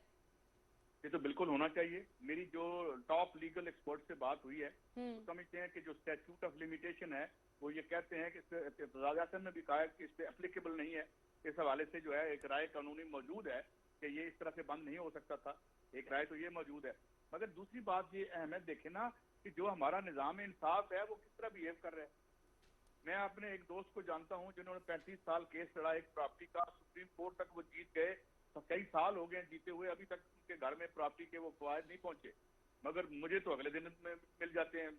Speaker 5: ये तो बिल्कुल होना चाहिए। मेरी जो टॉप लीगल एक्सपर्ट से बात हुई है तो समझते हैं कि जो स्टैट्यूट ऑफ लिमिटेशन है वो ये कहते हैं कि इफ्तिज़ाल हसन ने भी कहा है कि इस पर एप्लीकेबल नहीं है। इस हवाले से जो है एक राय कानूनी मौजूद है कि ये इस तरह से बंद नहीं हो सकता था, एक राय तो ये मौजूद है। मगर दूसरी बात ये अहमियत देखे ना कि जो हमारा निज़ाम इंसाफ है वो किस तरह बिहेव कर रहा है। मैं अपने एक दोस्त को जानता हूं जिन्होंने 35 साल केस लड़ा एक प्रॉपर्टी का, सुप्रीम कोर्ट तक वो जीत गए, तो कई साल हो गए जीते हुए, अभी तक उनके घर में प्रॉपर्टी के वो फवायद नहीं पहुंचे। मगर मुझे तो अगले दिन में मिल जाते हैं।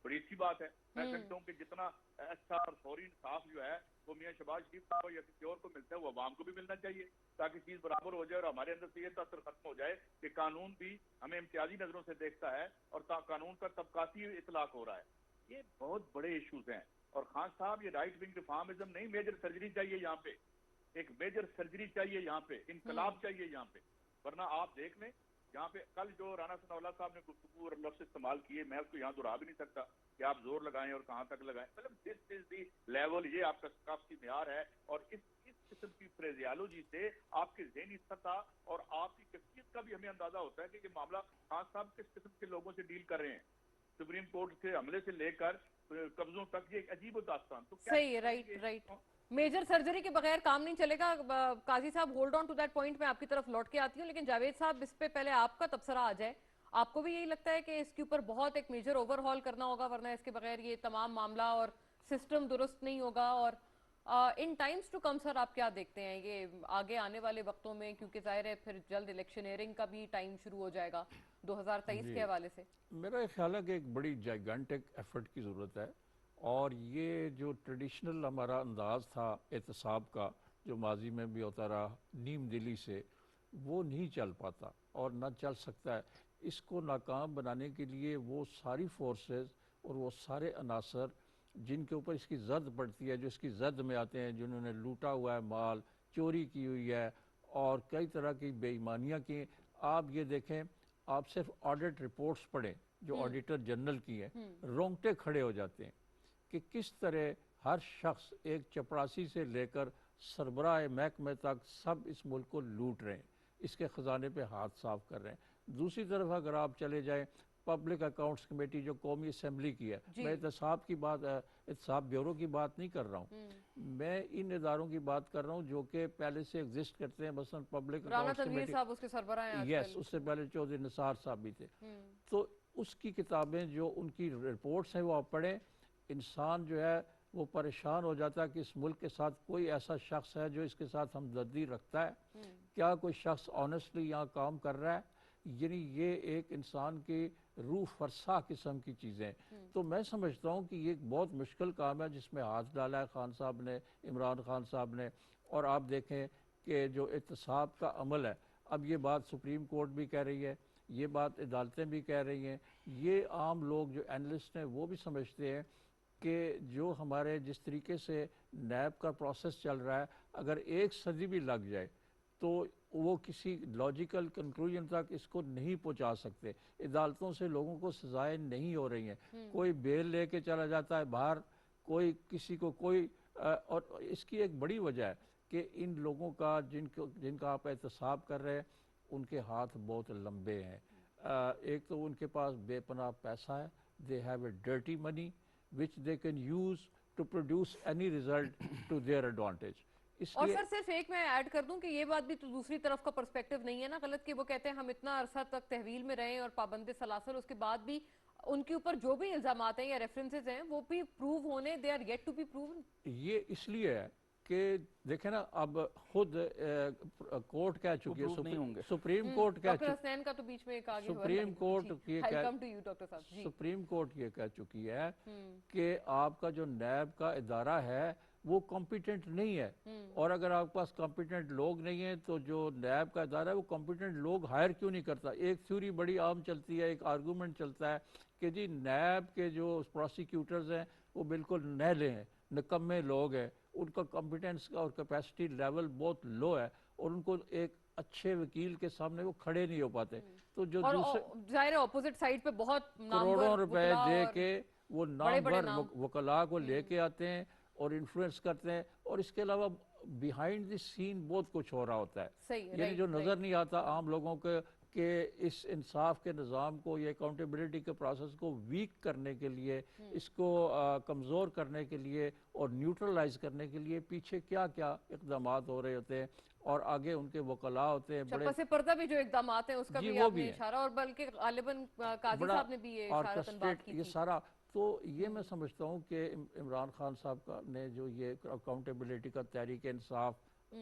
Speaker 5: बड़ी अच्छी बात है। मैं समझता हूँ कि जितना अच्छा और फौरी इंसाफ जो है वो मियां शहबाज शरीफ साहब या किसी और को मिलता है वो अवाम को भी मिलना चाहिए, ताकि चीज बराबर हो जाए और हमारे अंदर से ये तसर खत्म हो जाए कि कानून भी हमें इम्तियाजी नजरों से देखता है और कानून का तबकाती इतलाक हो रहा है। ये बहुत बड़े इश्यूज हैं। और खान साहब, ये राइट विंग रिफॉर्मिज्म नहीं, मेजर सर्जरी चाहिए यहाँ पे, एक मेजर सर्जरी चाहिए यहाँ पे, इनकलाब चाहिए यहाँ पे। वरना आप देख लें यहाँ पे कल जो राना सनाउल्लाह साहब ने गुफ्तगू और लफ्ज़ इस्तेमाल किए, मैं उसको यहाँ दोहरा भी नहीं सकता कि आप जोर लगाएं और कहाँ तक लगाएं। मतलब दिस इज दी लेवल, ये आपका सकाफती मेयार है। और इस किस्म की फ्रेजियोलॉजी से आपकी ज़हनी सतह और आपकी कैफियत का भी हमें अंदाजा होता है कि ये मामला खान साहब किस किस्म के लोगों से डील कर रहे हैं। सुप्रीम कोर्ट के हमले से लेकर कब्जों तक, ये एक अजीब दास्तान। तो
Speaker 1: सही है, राइट। मेजर सर्जरी के बगैर काम नहीं चलेगा। काजी साहब, hold on to that point, मैं आपकी तरफ लौट के आती हूँ, लेकिन जावेद साहब इस पे पहले आपका तबसरा आ जाए। आपको भी यही लगता है कि इसके ऊपर बहुत एक मेजर ओवरहॉल करना होगा, वरना इसके बगैर ये तमाम मामला और सिस्टम दुरुस्त नहीं होगा? और in times to come sir, आप क्या देखते हैं ये आगे आने वाले वक्तों में, क्योंकि जाहिर है फिर जल्द इलेक्शनियरिंग का भी टाइम शुरू हो जाएगा 2023 के हवाले से?
Speaker 3: मेरा ख्याल है कि एक बड़ी जाइगेंटिक एफर्ट की ज़रूरत है, और ये जो ट्रेडिशनल हमारा अंदाज था एहतसाब का, जो माजी में भी होता रहा नीम दिली से, वो नहीं चल पाता और ना चल सकता है। इसको नाकाम बनाने के लिए वो सारी फोर्सेस और वो सारे अनासर جن کے اوپر اس کی زد پڑتی ہے، جو اس کی زد میں آتے ہیں، جنہوں نے لوٹا ہوا ہے مال، چوری کی ہوئی ہے اور کئی طرح کی بے ایمانیاں کی. آپ یہ دیکھیں، آپ صرف آڈٹ رپورٹس پڑھیں جو آڈیٹر جنرل کی ہیں، رونگٹے کھڑے ہو جاتے ہیں کہ کس طرح ہر شخص ایک چپڑاسی سے لے کر سربراہ محکمے تک سب اس ملک کو لوٹ رہے ہیں، اس کے خزانے پہ ہاتھ صاف کر رہے ہیں. دوسری طرف اگر آپ چلے جائیں پبلک اکاؤنٹس کمیٹی جو قومی اسمبلی کی ہے، میں احتساب کی بات، احتساب بیورو کی بات نہیں کر رہا ہوں، میں ان اداروں کی بات کر رہا ہوں جو کہ پہلے سے ایگزسٹ کرتے ہیں. مثلا پبلک اکاؤنٹس کمیٹی،
Speaker 1: صاحب اس کے سربراہ ہیں
Speaker 3: یس، اس سے پہلے چودھری نثار صاحب بھی تھے. تو اس کی کتابیں جو ان کی رپورٹس ہیں وہ آپ پڑھیں، انسان جو ہے وہ پریشان ہو جاتا ہے کہ اس ملک کے ساتھ کوئی ایسا شخص ہے جو اس کے ساتھ ہمدردی رکھتا ہے، کیا کوئی شخص آنیسٹلی یہاں کام کر رہا ہے. یعنی یہ ایک انسان کی روح فرسا قسم کی چیزیں. تو میں سمجھتا ہوں کہ یہ ایک بہت مشکل کام ہے جس میں ہاتھ ڈالا ہے خان صاحب نے، عمران خان صاحب نے. اور آپ دیکھیں کہ جو احتساب کا عمل ہے، اب یہ بات سپریم کورٹ بھی کہہ رہی ہے، یہ بات عدالتیں بھی کہہ رہی ہیں، یہ عام لوگ جو اینالسٹ ہیں وہ بھی سمجھتے ہیں کہ جو ہمارے جس طریقے سے نیب کا پروسیس چل رہا ہے، اگر ایک صدی بھی لگ جائے تو وہ کسی لاجیکل کنکلوژن تک اس کو نہیں پہنچا سکتے. عدالتوں سے لوگوں کو سزائیں نہیں ہو رہی ہیں، کوئی بیل لے کے چلا جاتا ہے باہر، کوئی کسی کو کوئی اور اس کی ایک بڑی وجہ ہے کہ ان لوگوں کا جن کا آپ احتساب کر رہے ہیں ان کے ہاتھ بہت لمبے ہیں. ایک تو ان کے پاس بے پناہ پیسہ ہے، they have a dirty money which they can use to produce any result to their advantage.
Speaker 1: اور سر صرف ایک میں ایڈ کر دوں کہ یہ بات بھی تو دوسری طرف کا پرسپیکٹو نہیں ہے نا غلط، کہ وہ کہتے ہیں ہم اتنا عرصہ تک تحویل میں رہے اور پابند سلاسل، اس کے بعد بھی ان کے اوپر جو بھی الزامات ہیں یا ریفرنسز ہیں وہ بھی پروو ہونے، they are yet to be proven.
Speaker 3: یہ اس لیے ہے کہ دیکھیں نا، اب خود کورٹ کہہ چکی ہے، سپریم کورٹ
Speaker 1: ڈاکٹر حسنین کا تو بیچ میں ایک آگے ہوا،
Speaker 3: سپریم کورٹ یہ کہہ چکی ہے کہ آپ کا جو نیب کا ادارہ ہے وہ کمپیٹنٹ نہیں ہے، اور اگر آپ کے پاس کمپیٹنٹ لوگ نہیں ہیں تو جو نیب کا ادارہ ہے وہ کمپیٹنٹ لوگ ہائر کیوں نہیں کرتا. ایک تھیوری بڑی عام چلتی ہے، ایک آرگومنٹ چلتا ہے کہ جی نیب کے جو پروسیکیوٹرز ہیں وہ بالکل نیلے ہیں، نکمے لوگ ہیں، ان کا کمپیٹنس اور کیپیسٹی لیول بہت لو ہے اور ان کو ایک اچھے وکیل کے سامنے وہ کھڑے نہیں ہو پاتے. تو جو دوسرے
Speaker 1: ظاہر ہے اپوزٹ سائڈ پہ بہت
Speaker 3: کروڑوں روپے دے کے وہ نامور وکلاء کو لے کے آتے ہیں اور انفلوئنس کرتے ہیں، اور اس کے علاوہ بیہائنڈ دی سین بہت کچھ ہو رہا ہوتا ہے، یعنی جو نظر نہیں آتا عام لوگوں کے، کہ اس انصاف کے نظام کو، یہ اکاؤنٹیبلٹی کے پروسیس کو ویک کرنے کے لیے، اس کو کمزور کرنے کے لیے اور نیوٹرلائز کرنے کے لیے پیچھے کیا کیا اقدامات ہو رہے ہوتے ہیں، اور آگے ان کے وکلاء ہوتے ہیں بڑے
Speaker 1: پس پردہ بھی جو اقدامات ہیں اس کا بھی آپ نے اشارہ، اور بلکہ غالباً قاضی صاحب نے بھی یہ اشارتاً بات کی
Speaker 3: یہ سارا. تو یہ میں سمجھتا ہوں کہ عمران خان صاحب نے جو یہ اکاؤنٹیبلٹی کا تحریک انصاف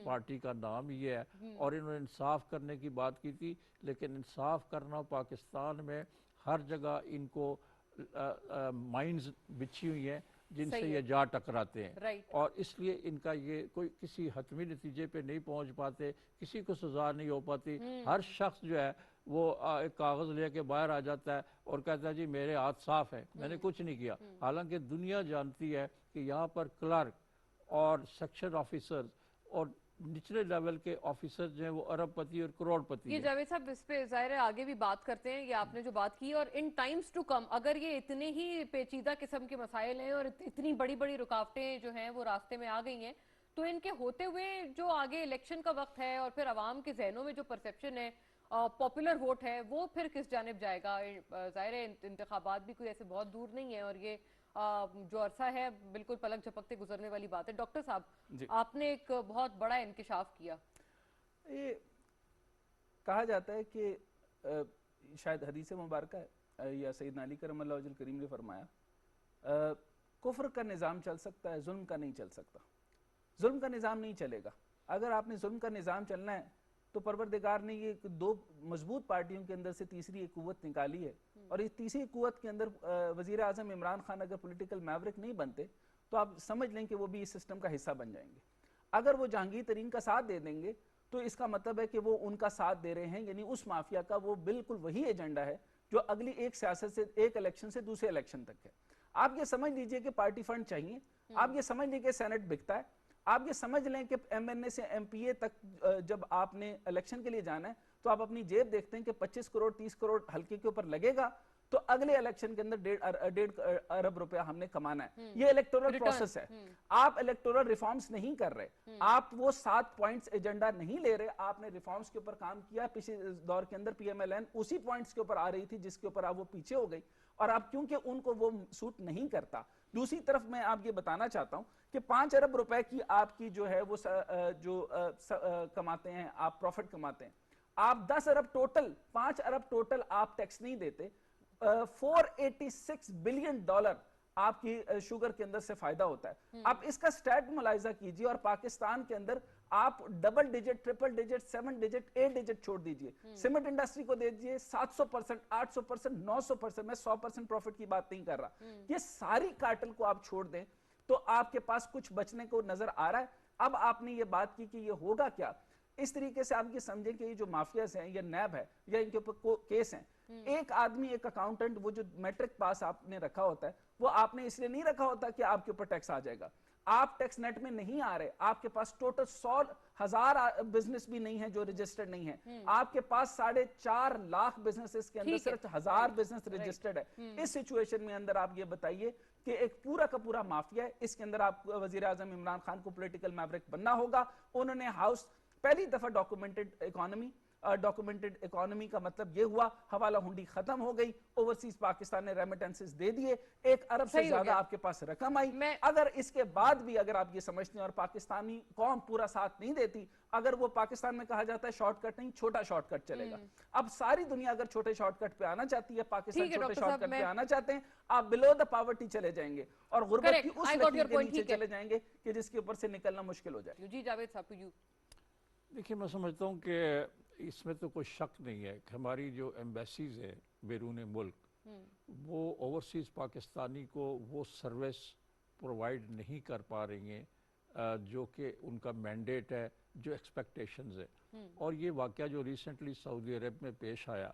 Speaker 3: پارٹی کا نام یہ ہے، اور انہوں نے انصاف کرنے کی بات کی تھی، لیکن انصاف کرنا پاکستان میں ہر جگہ ان کو مائنز بچھی ہوئی ہیں جن سے یہ جا ٹکراتے ہیں، اور اس لیے ان کا یہ کوئی کسی حتمی نتیجے پہ نہیں پہنچ پاتے، کسی کو سزا نہیں ہو پاتی. ہر شخص جو ہے وہ ایک کاغذ لے کے باہر آ جاتا ہے اور کہتا ہے جی میرے ہاتھ صاف ہیں، میں نے کچھ نہیں کیا. حالانکہ دنیا جانتی ہے کہ یہاں پر کلرک اور سیکشن آفیسرز اور نچلے لیول کے آفیسر جو ہیں وہ ارب پتی اور کروڑ پتی ہیں.
Speaker 1: یہ جاوید صاحب اس پہ ظاہر ہے آگے بھی بات کرتے ہیں، یہ آپ نے جو بات کی، اور ان ٹائمز ٹو کم اگر یہ اتنے ہی پیچیدہ قسم کے مسائل ہیں اور اتنی بڑی بڑی رکاوٹیں جو ہیں وہ راستے میں آ گئی ہیں، تو ان کے ہوتے ہوئے جو آگے الیکشن کا وقت ہے اور پھر عوام کے ذہنوں میں جو پرسیپشن ہے، پاپولر ووٹ ہے، وہ پھر کس جانب جائے گا؟ ظاہر ہے انتخابات بھی کوئی ایسے بہت دور نہیں ہے، اور یہ جو عرصہ ہے بالکل پلک جھپکتے گزرنے والی بات ہے. ڈاکٹر صاحب آپ نے ایک بہت بڑا انکشاف کیا.
Speaker 4: یہ کہا جاتا ہے کہ شاید حدیث مبارکہ ہے یا سیدنا علی کرم اللہ وجہ الکریم نے فرمایا کفر کا نظام چل سکتا ہے، ظلم کا نہیں چل سکتا. ظلم کا نظام نہیں چلے گا. اگر آپ نے ظلم کا نظام چلنا ہے تو پروردگار نے یہ دو مضبوط پارٹیوں کے اندر سے تیسری ایک قوت نکالی ہے، اور اس تیسری قوت کے اندر وزیر اعظم عمران خان اگر پولیٹیکل میورک نہیں بنتے تو آپ سمجھ لیں کہ وہ بھی اس سسٹم کا حصہ بن جائیں گے. اگر وہ جہانگیر ترین کا ساتھ دے دیں گے تو اس کا مطلب ہے کہ وہ ان کا ساتھ دے رہے ہیں، یعنی اس مافیا کا وہ بالکل وہی ایجنڈا ہے جو اگلی ایک سیاست سے، ایک الیکشن سے دوسرے الیکشن تک ہے. آپ یہ سمجھ لیجئے کہ پارٹی فنڈ چاہیے, آپ یہ سمجھ لیجئے کہ سینٹ بکتا ہے, آپ یہ سمجھ لیں کہ ایم این اے سے ایم پی اے تک جب آپ نے الیکشن کے لیے جانا ہے تو آپ اپنی جیب دیکھتے ہیں کہ 25 کروڑ 30 کروڑ حلقے کے اوپر لگے گا تو اگلے الیکشن کے اندر 1.5 ارب روپیہ ہم نے کمانا ہے. یہ الیکٹورل پروسیس ہے. آپ الیکٹورل ریفارمز نہیں کر رہے, آپ وہ 7 پوائنٹس ایجنڈا نہیں لے رہے. آپ نے ریفارمز کے اوپر کام کیا پچھلے دور کے اندر, پی ایم ایل این اسی پوائنٹس کے اوپر آ رہی تھی جس کے اوپر آپ وہ پیچھے ہو گئی, اور اب کیونکہ ان کو وہ سوٹ نہیں کرتا. دوسری طرف میں آپ یہ بتانا چاہتا ہوں کہ 5 ارب روپے کی آپ کی جو ہے وہ جو کماتے ہیں, آپ پروفٹ کماتے ہیں, آپ 10 ارب ٹوٹل, 5 ارب ٹوٹل آپ ٹیکس نہیں دیتے, $486 بلین آپ کی شوگر کے اندر سے فائدہ ہوتا ہے. آپ اس کا سٹیٹ ملاحظہ کیجئے, اور پاکستان کے اندر آپ double digit, triple digit, 7 digit, 8 digit چھوڑ دیجئے. سیمنٹ انڈسٹری کو دے دیجئے 700%, 800%, 900%, میں 100% پروفٹ کی بات نہیں کر رہا. یہ ساری کارٹل کو آپ چھوڑ دیں تو آپ کے پاس کچھ بچنے کو نظر آ رہا ہے. اب آپ نے یہ بات کی کہ یہ ہوگا کیا, اس طریقے سے آپ یہ سمجھیں کہ یہ جو مافیاز ہیں, یہ نیب ہے یا ان کے اوپر کیس ہیں. ایک آدمی, ایک اکاؤنٹنٹ, وہ جو میٹرک پاس آپ نے رکھا ہوتا ہے, وہ آپ نے اس لیے نہیں رکھا ہوتا کہ آپ کے اوپر ٹیکس آ جائے گا. آپ ٹیکس نیٹ میں نہیں آ رہے, آپ کے پاس ٹوٹل 100,000 بزنس بھی نہیں ہے جو رجسٹرڈ نہیں ہے. آپ کے پاس 4.5 لاکھ بزنسز کے اندر صرف 1000 بزنس رجسٹرڈ ہے. اس سچویشن میں اندر آپ یہ بتائیے کہ ایک پورا کا پورا مافیا ہے. اس کے اندر آپ وزیر اعظم عمران خان کو پولیٹیکل میوریک بننا ہوگا. انہوں نے ہاؤس پہلی دفعہ ڈاکومنٹڈ اکانومی کا مطلب یہ ہوا, حوالہ ہنڈی ختم ہو گئی, اوورسیز پاکستان نے ریمیٹنسز دے دیے, 1 ارب سے زیادہ آپ کے پاس رقم آئی. اگر اس کے بعد بھی اگر آپ یہ سمجھتے ہیں اور پاکستانی قوم پورا ساتھ نہیں دیتی, اگر وہ پاکستان میں کہا جاتا ہے شارٹ کٹ نہیں, چھوٹا شارٹ کٹ چلے گا. اب ساری دنیا اگر چھوٹے شارٹ کٹ پہ آنا چاہتی ہے, پاکستان چھوٹے شارٹ کٹ پہ آنا چاہتے ہیں, آپ بلو دا پاورٹی چلے جائیں گے اور غربت کی اس لکیر کے نیچے چلے جائیں گے کہ جس کے اوپر سے نکلنا مشکل ہو جائے.
Speaker 1: جی جاوید صاحب,
Speaker 3: دیکھیے میں سمجھتا ہوں کہ اس میں تو کوئی شک نہیں ہے کہ ہماری جو ایمبیسیز ہیں بیرون ملک, وہ اوورسیز پاکستانی کو وہ سروس پرووائڈ نہیں کر پا رہی ہیں جو کہ ان کا مینڈیٹ ہے, جو ایکسپیکٹیشنز ہے. اور یہ واقعہ جو ریسنٹلی سعودی عرب میں پیش آیا,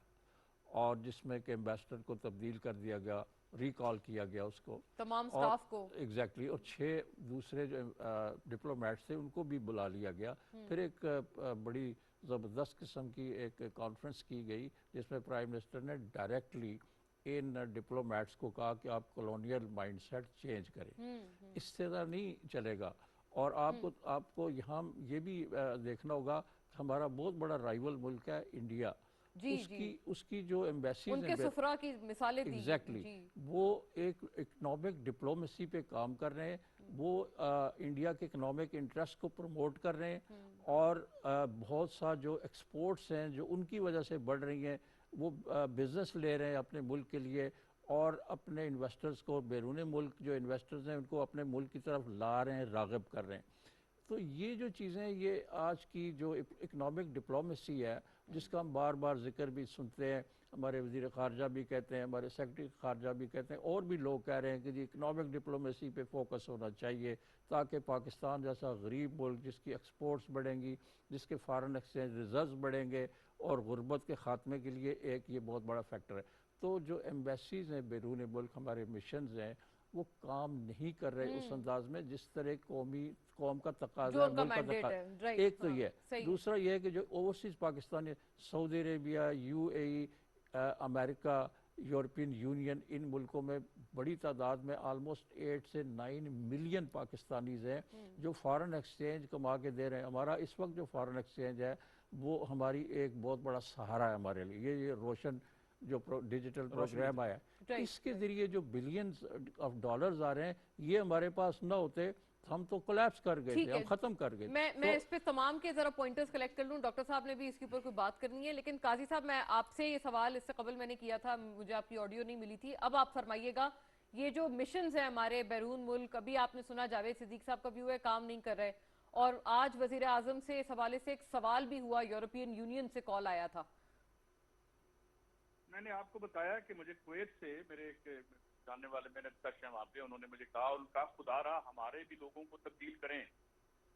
Speaker 3: اور جس میں کہ ایمبیسڈر کو تبدیل کر دیا گیا, ریکال کیا گیا اس کو,
Speaker 1: تمام سٹاف کو,
Speaker 3: ایگزیکٹلی, اور 6 دوسرے جو ڈپلومیٹس تھے ان کو بھی بلا لیا گیا. پھر ایک بڑی زبردست قسم کی ایک کانفرنس کی گئی جس میں پرائم منسٹر نے ڈائریکٹلی ان ڈپلومیٹس کو کہا کہ آپ کولونیل مائنڈ سیٹ چینج کریں, اس سے نہیں چلے گا. اور آپ کو یہاں یہ بھی دیکھنا ہوگا کہ ہمارا بہت بڑا رائیول ملک ہے انڈیا, اس کی جو ایمبیسیز
Speaker 1: ان کے سفرا کی مثالیں دی,
Speaker 3: ایگزیکٹلی, وہ ایک اکنامک ڈپلومیسی پہ کام کر رہے ہیں, وہ انڈیا کے اکنامک انٹرسٹ کو پروموٹ کر رہے ہیں, اور بہت سا جو ایکسپورٹس ہیں جو ان کی وجہ سے بڑھ رہی ہیں, وہ بزنس لے رہے ہیں اپنے ملک کے لیے, اور اپنے انویسٹرز کو, بیرون ملک جو انویسٹرز ہیں ان کو اپنے ملک کی طرف لا رہے ہیں, راغب کر رہے ہیں. تو یہ جو چیزیں, یہ آج کی جو اکنامک ڈپلومیسی ہے جس کا ہم بار بار ذکر بھی سنتے ہیں, ہمارے وزیر خارجہ بھی کہتے ہیں, ہمارے سیکرٹری خارجہ بھی کہتے ہیں, اور بھی لوگ کہہ رہے ہیں کہ جی اکنامک ڈپلومیسی پہ فوکس ہونا چاہیے تاکہ پاکستان جیسا غریب ملک جس کی ایکسپورٹس بڑھیں گی, جس کے فارن ایکسچینج ریزروز بڑھیں گے, اور غربت کے خاتمے کے لیے ایک یہ بہت بڑا فیکٹر ہے. تو جو ایمبیسیز ہیں بیرون ملک, ہمارے مشنز ہیں, وہ کام نہیں کر رہے اس انداز میں جس طرح قوم کا تقاضا ہے, ملک کا تقاضا. ایک تو یہ ہے. دوسرا یہ ہے کہ جو اوورسیز پاکستانی, سعودی عربیہ, یو اے ای, امریکہ, یورپین یونین, ان ملکوں میں بڑی تعداد میں آلموسٹ 8 سے 9 ملین پاکستانیز ہیں جو فارن ایکسچینج کما کے دے رہے ہیں. ہمارا اس وقت جو فارن ایکسچینج ہے وہ ہماری ایک بہت بڑا سہارا ہے ہمارے لیے. یہ روشن جو ڈیجیٹل پروگرام آیا ہے, اس کے ذریعے جو بلینز آف ڈالرز آ رہے ہیں, یہ ہمارے پاس نہ ہوتے ہم تو کولیپس کر گئے تھے, ہم ختم کر گئے.
Speaker 1: میں اس پہ تمام کے ذرا پوائنٹرز کلیکٹ کر لوں. ڈاکٹر صاحب نے بھی اس کے اوپر کوئی بات کرنی ہے, لیکن قاضی صاحب میں آپ سے یہ سوال اس سے قبل میں نے کیا تھا, مجھے آپ کی آڈیو نہیں ملی تھی. اب آپ فرمائیے گا, یہ جو مشنز ہیں ہمارے بیرون ملک, ابھی آپ نے سنا جاوید صدیق صاحب کا ویو ہے کام نہیں کر رہے, اور آج وزیر اعظم سے اس حوالے سے ایک سوال بھی ہوا, یورپین یونین سے کال آیا تھا.
Speaker 5: میں نے آپ کو بتایا کہ مجھے کویت سے میرے ایک جاننے والے محنت کش ہیں وہاں پہ, انہوں نے مجھے کہا, ان کا خدا رہا ہمارے بھی لوگوں کو تبدیل کریں.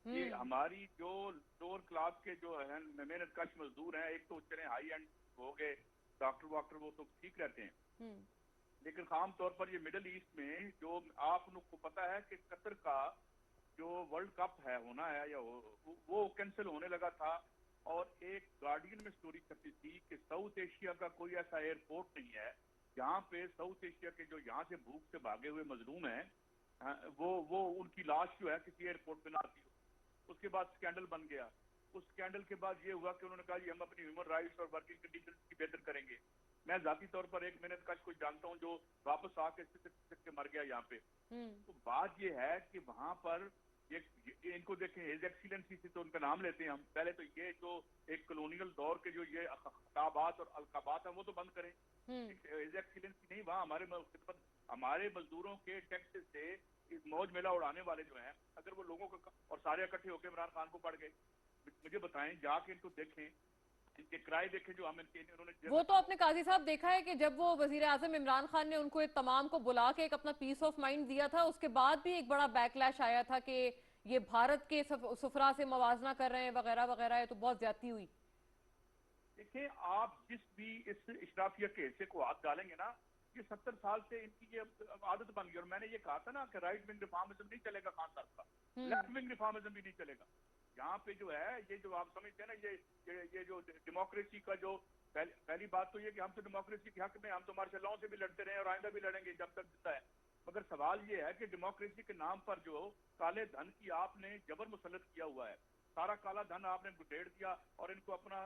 Speaker 5: یہ ہماری جو لوور کلاس کے جو ہیں محنت کش مزدور ہیں, ایک تو چلے ہائی اینڈ ہو گئے, ڈاکٹر واکٹر وہ تو ٹھیک رہتے ہیں, لیکن عام طور پر یہ مڈل ایسٹ میں جو آپ لوگ کو پتا ہے کہ قطر کا جو ورلڈ کپ ہے ہونا ہے یا وہ کینسل ہونے لگا تھا، اور ایک گارڈین میں سٹوری چھپی تھی کہ ساؤتھ ایشیا کا کوئی ایسا ایئرپورٹ نہیں ہے جہاں پہ ساؤتھ ایشیا کے جو یہاں سے بھوک سے بھاگے ہوئے مظلوم ہیں وہ ان کی لاش جو ہے کسی ایئرپورٹ پہ نہ آتی ہو۔ اس کے بعد سکینڈل بن گیا، اس سکینڈل کے بعد یہ ہوا کہ انہوں نے کہا جی ہم اپنی ہیومن رائٹس اور ورکنگ کنڈیشنز کی بہتر کریں گے۔ میں ذاتی طور پر ایک محنت کش کو جانتا ہوں جو واپس آ کے سکھ کے مر گیا یہاں پہ۔ تو بات یہ ہے کہ وہاں پر ان کو دیکھیں، ہیز ایکسیلنسی سے تو ان کا نام لیتے ہیں ہم، پہلے تو یہ جو ایک کلونیل دور کے جو یہ خطابات اور القابات ہیں وہ تو بند کریں۔ ہیز ایکسیلنسی نہیں، وہاں ہمارے مزدوروں کے ٹیکس سے موج میلہ اڑانے والے جو ہیں، اگر وہ لوگوں کا اور سارے اکٹھے ہو کے عمران خان کو پڑ گئے، مجھے بتائیں، جا کے ان کو دیکھیں، ان کے کرائے دیکھیں جو ہم انہوں نے
Speaker 1: وہ تو آپ نے قاضی صاحب دیکھا ہے کہ جب وہ وزیر اعظم عمران خان نے ان کو تمام کو بلا کے ایک اپنا پیس آف مائنڈ دیا تھا، اس کے بعد بھی ایک بڑا بیک لیش آیا تھا کہ یہ بھارت کے سفرا سے موازنہ کر رہے ہیں وغیرہ وغیرہ، یہ تو بہت زیادتی ہوئی۔
Speaker 5: دیکھیں، آپ جس بھی اس اشرافیہ کے حصے کو ہاتھ ڈالیں گے نا، یہ 70 سال سے ان کی یہ عادت بن گئی، اور میں نے یہ کہا تھا نا کہ رائٹ ونگ ریفارمزم نہیں چلے گا خان صاحب کا، لیفٹ ونگ ریفارمزم بھی نہیں چلے گا۔ یہاں پہ جو ہے یہ جو آپ سمجھتے ہیں نا، یہ جو ڈیموکریسی کا جو پہلی بات تو یہ کہ ہم تو ڈیموکریسی کے حق میں، ہم تو مارشل لاء سے بھی لڑتے رہے اور آئندہ بھی لڑیں گے جب تک زندہ ہے، مگر سوال یہ ہے کہ ڈیموکریسی کے نام پر جو کالے دھن کی آپ نے جبر مسلط کیا ہوا ہے، سارا کالا دھن آپ نے گھٹیڑ دیا اور ان کو اپنا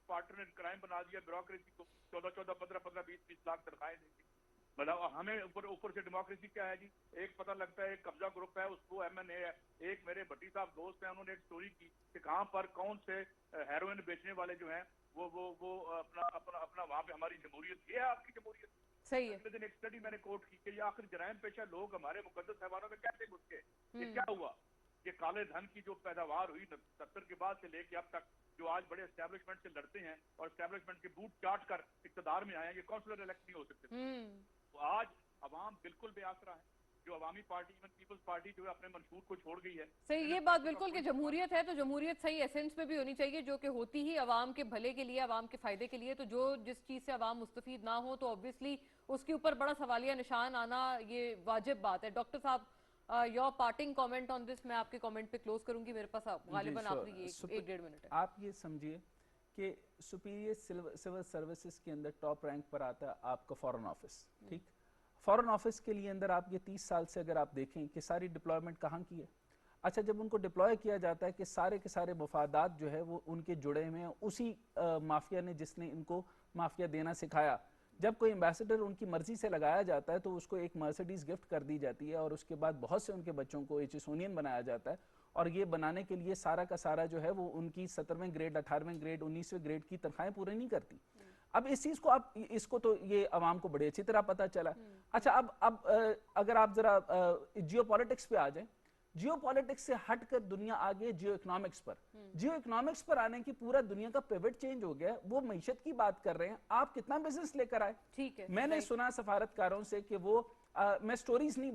Speaker 5: پارٹنر ان کرائم بنا دیا، بیوروکریسی کو 14 15 20 لاکھ تنخواہیں دیں گی۔ مطلب ہمیں اوپر سے ڈیموکریسی کیا ہے جی؟ ایک پتہ لگتا ہے ایک قبضہ گروپ ہے، اس کو ایم این اے ہے، ایک میرے بھٹی صاحب دوست ہیں، انہوں نے ایک سٹوری کی کہ کہاں پر کون سے ہیروئن بیچنے والے جو ہیں وہ اپنا وہاں پہ ہماری جمہوریت، یہ ہے آپ کی جمہوریت؟
Speaker 1: صحیح ہے۔
Speaker 5: اگلے دن ایک اسٹڈی میں نے کوٹ کی کہ یہ آخر جرائم پیشہ لوگ ہمارے مقدس حیوانوں میں کیسے گھس گئے؟ یہ کیا ہوا؟ یہ کالے دھن کی جو پیداوار ہوئی 70 کے بعد سے لے کے اب تک، جو آج بڑے اسٹیبلشمنٹ سے لڑتے ہیں اور اسٹیبلشمنٹ کے بوٹ چاٹ کر اقتدار میں آئے ہیں، یہ کونسلر الیکٹ نہیں ہو سکتے۔ تو آج عوام بالکل بے آسرا ہے، جو عوامی پارٹی، ایون پیپلز پارٹی جو ہے اپنے منشور کو چھوڑ گئی ہے۔
Speaker 1: صحیح، یہ بات بالکل کہ جمہوریت ہے تو جمہوریت صحیح ایسنس میں بھی ہونی چاہیے، جو کہ ہوتی ہی عوام کے بھلے کے لیے، عوام کے فائدے کے لیے، تو جو جس چیز سے عوام مستفید نہ ہو تو obviously اس کے اوپر بڑا سوالیہ نشان آنا یہ واجب بات ہے۔ ڈاکٹر صاحب، your parting comment on this، میں آپ کے کومنٹ پہ کلوز کروں گی، میرے پاس غالباً آخری 1.5 منٹ ہے۔
Speaker 4: آپ یہ سمجھیے کہ سپیریئر سول سروسز کے اندر ٹاپ رینک پر آتا ہے آپ کا فورن آفس، ٹھیک؟ فورن آفس کے لیے اندر آپ یہ 30 سال سے اگر آپ دیکھیں کہ ساری ڈپلائمنٹ کہاں کی ہے؟ اچھا، جب ان کو ڈپلوائے کیا جاتا ہے کہ سارے کے سارے مفادات جو ہے وہ ان کے جڑے ہوئے ہیں اسی مافیا نے جس نے ان کو مافیا دینا سکھایا۔ جب کوئی ایمبیسڈر ان کی مرضی سے لگایا جاتا ہے تو اس کو ایک مرسیڈیز گفٹ کر دی جاتی ہے، اور اس کے بعد بہت سے ان کے بچوں کو ایچسونین بنایا جاتا ہے، اور یہ بنانے کے لیے سارا کا سارا جو ہے وہ ان کی 17ویں گریڈ 18ویں گریڈ 19ویں گریڈ کی تنخواہیں پورے نہیں کرتی۔ اب اس چیز کو اس کو تو یہ عوام کو بڑی اچھی طرح پتہ چلا۔ اچھا، اب اگر آپ ذرا جیو پالیٹکس پہ آ جائیں، جیو پالیٹکس سے ہٹ کر دنیا آگے جیو اکنامکس پر، جیو اکنامکس پر آنے کی پورا دنیا کا پیوٹ چینج ہو گیا، وہ معیشت کی بات کر رہے ہیں، آپ کتنا بزنس لے کر آئے؟
Speaker 1: ٹھیک ہے،
Speaker 4: میں نے سنا سفارتکاروں سے کہ وہ میں سٹوریز نہیں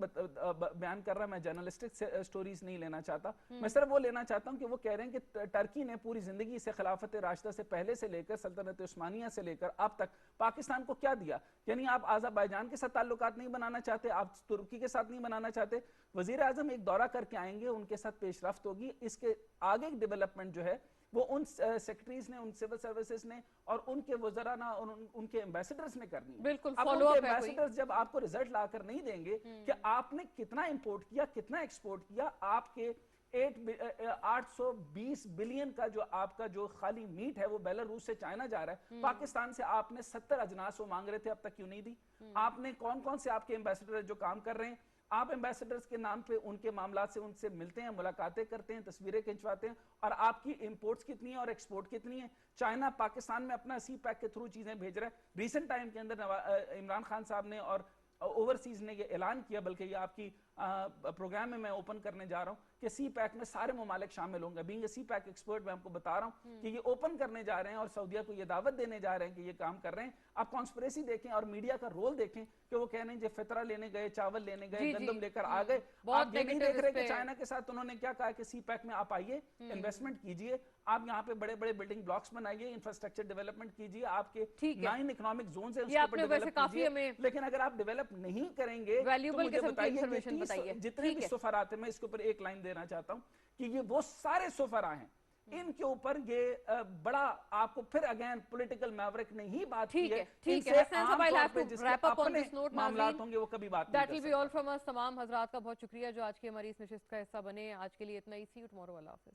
Speaker 4: بیان کر رہا، میں جرنلسٹک سٹوریز نہیں لینا چاہتا، میں صرف وہ لینا چاہتا ہوں کہ وہ کہہ رہے ہیں کہ ٹرکی نے پوری زندگی سے خلافت راشدہ سے پہلے سے لے کر سلطنت عثمانیہ سے لے کر اب تک پاکستان کو کیا دیا؟ یعنی آپ آذربائیجان کے ساتھ تعلقات نہیں بنانا چاہتے، آپ ترکی کے ساتھ نہیں بنانا چاہتے۔ وزیر اعظم ایک دورہ کر کے آئیں گے، ان کے ساتھ پیش رفت ہوگی، اس کے آگے ڈیولپمنٹ جو ہے وہ ان سیکرٹریز نے، ان سول سروسز نے اور ان کے وزراء نے اور ان کے ایمبیسڈرز نے کرنی ہے۔
Speaker 1: بالکل،
Speaker 4: اب
Speaker 1: فالو
Speaker 4: ان
Speaker 1: اپ
Speaker 4: کے
Speaker 1: ہے کوئی۔
Speaker 4: ایمبیسڈرز جب آپ کو رزلٹ لا کر نہیں دیں گے کہ آپ نے کتنا امپورٹ کیا، کتنا ایکسپورٹ کیا، آپ کے 820 بلین کا جو آپ کا جو خالی میٹ ہے وہ بیلاروس سے چائنا جا رہا ہے، پاکستان سے آپ نے 70 اجناس وہ مانگ رہے تھے، اب تک کیوں نہیں دی؟ آپ نے کون سے آپ کے ایمبیسڈر جو کام کر رہے ہیں، آپ ایمبیسڈرز کے نام پہ ان کے معاملات سے ان سے ملتے ہیں، ملاقاتیں کرتے ہیں، تصویریں کھنچواتے ہیں، اور آپ کی امپورٹس کتنی ہیں اور ایکسپورٹ کتنی ہیں؟ چائنا پاکستان میں اپنا سی پیک کے تھرو چیزیں بھیج رہا ہے۔ ریسنٹ ٹائم کے اندر عمران خان صاحب نے اور اوورسیز نے یہ اعلان کیا، بلکہ یہ آپ کی प्रोग्राम में मैं ओपन करने जा रहा हूँ कि सी पैक में सारे ममालिक शामिल होंगे। Being a CPEC expert मैं आपको बता रहा हूँ कि ये ओपन करने जा रहे हैं और सऊदीया को ये दावत देने जा रहे हैं कि ये काम कर रहे हैं। आप कॉन्स्पिरेसी देखें और मीडिया का रोल देखें कि वो कह रहे हैं जो फितरा लेने गए, चावल लेने गए, गंदम लेकर आ गए। आप ये नहीं देख रहे कि चाइना के साथ उन्होंने क्या कहा कि सी पैक में आप आइए, इन्वेस्टमेंट कीजिए, आप यहाँ पे बड़े बड़े बिल्डिंग ब्लॉक्स बनाइए, इंफ्रास्ट्रक्चर डेवलपमेंट कीजिए, आपके 9 इकोनॉमिक जोन है उसके ऊपर डेवलप कीजिए। लेकिन अगर आप डेवलप नहीं करेंगे तो मुझे बताइए जितने भी सफरात हैं, मैं इसके ऊपर एक लाइन देना चाहता हूँ कि ये वो सारे सफरा हैं इनके ऊपर ये बड़ा आपको फिर अगेन पॉलिटिकल मैवरिक ने ही बात की है।
Speaker 1: ठीक है
Speaker 4: अपने मामलात होंगे वो कभी बात नहीं कर सकते।
Speaker 1: ऑल फ्रॉम अस, तमाम हजरात का बहुत शुक्रिया जो आज की हमारी इस नशिस्त का हिस्सा बने। आज के लिए इतना ही। सी यू टुमारो। Allah Hafiz.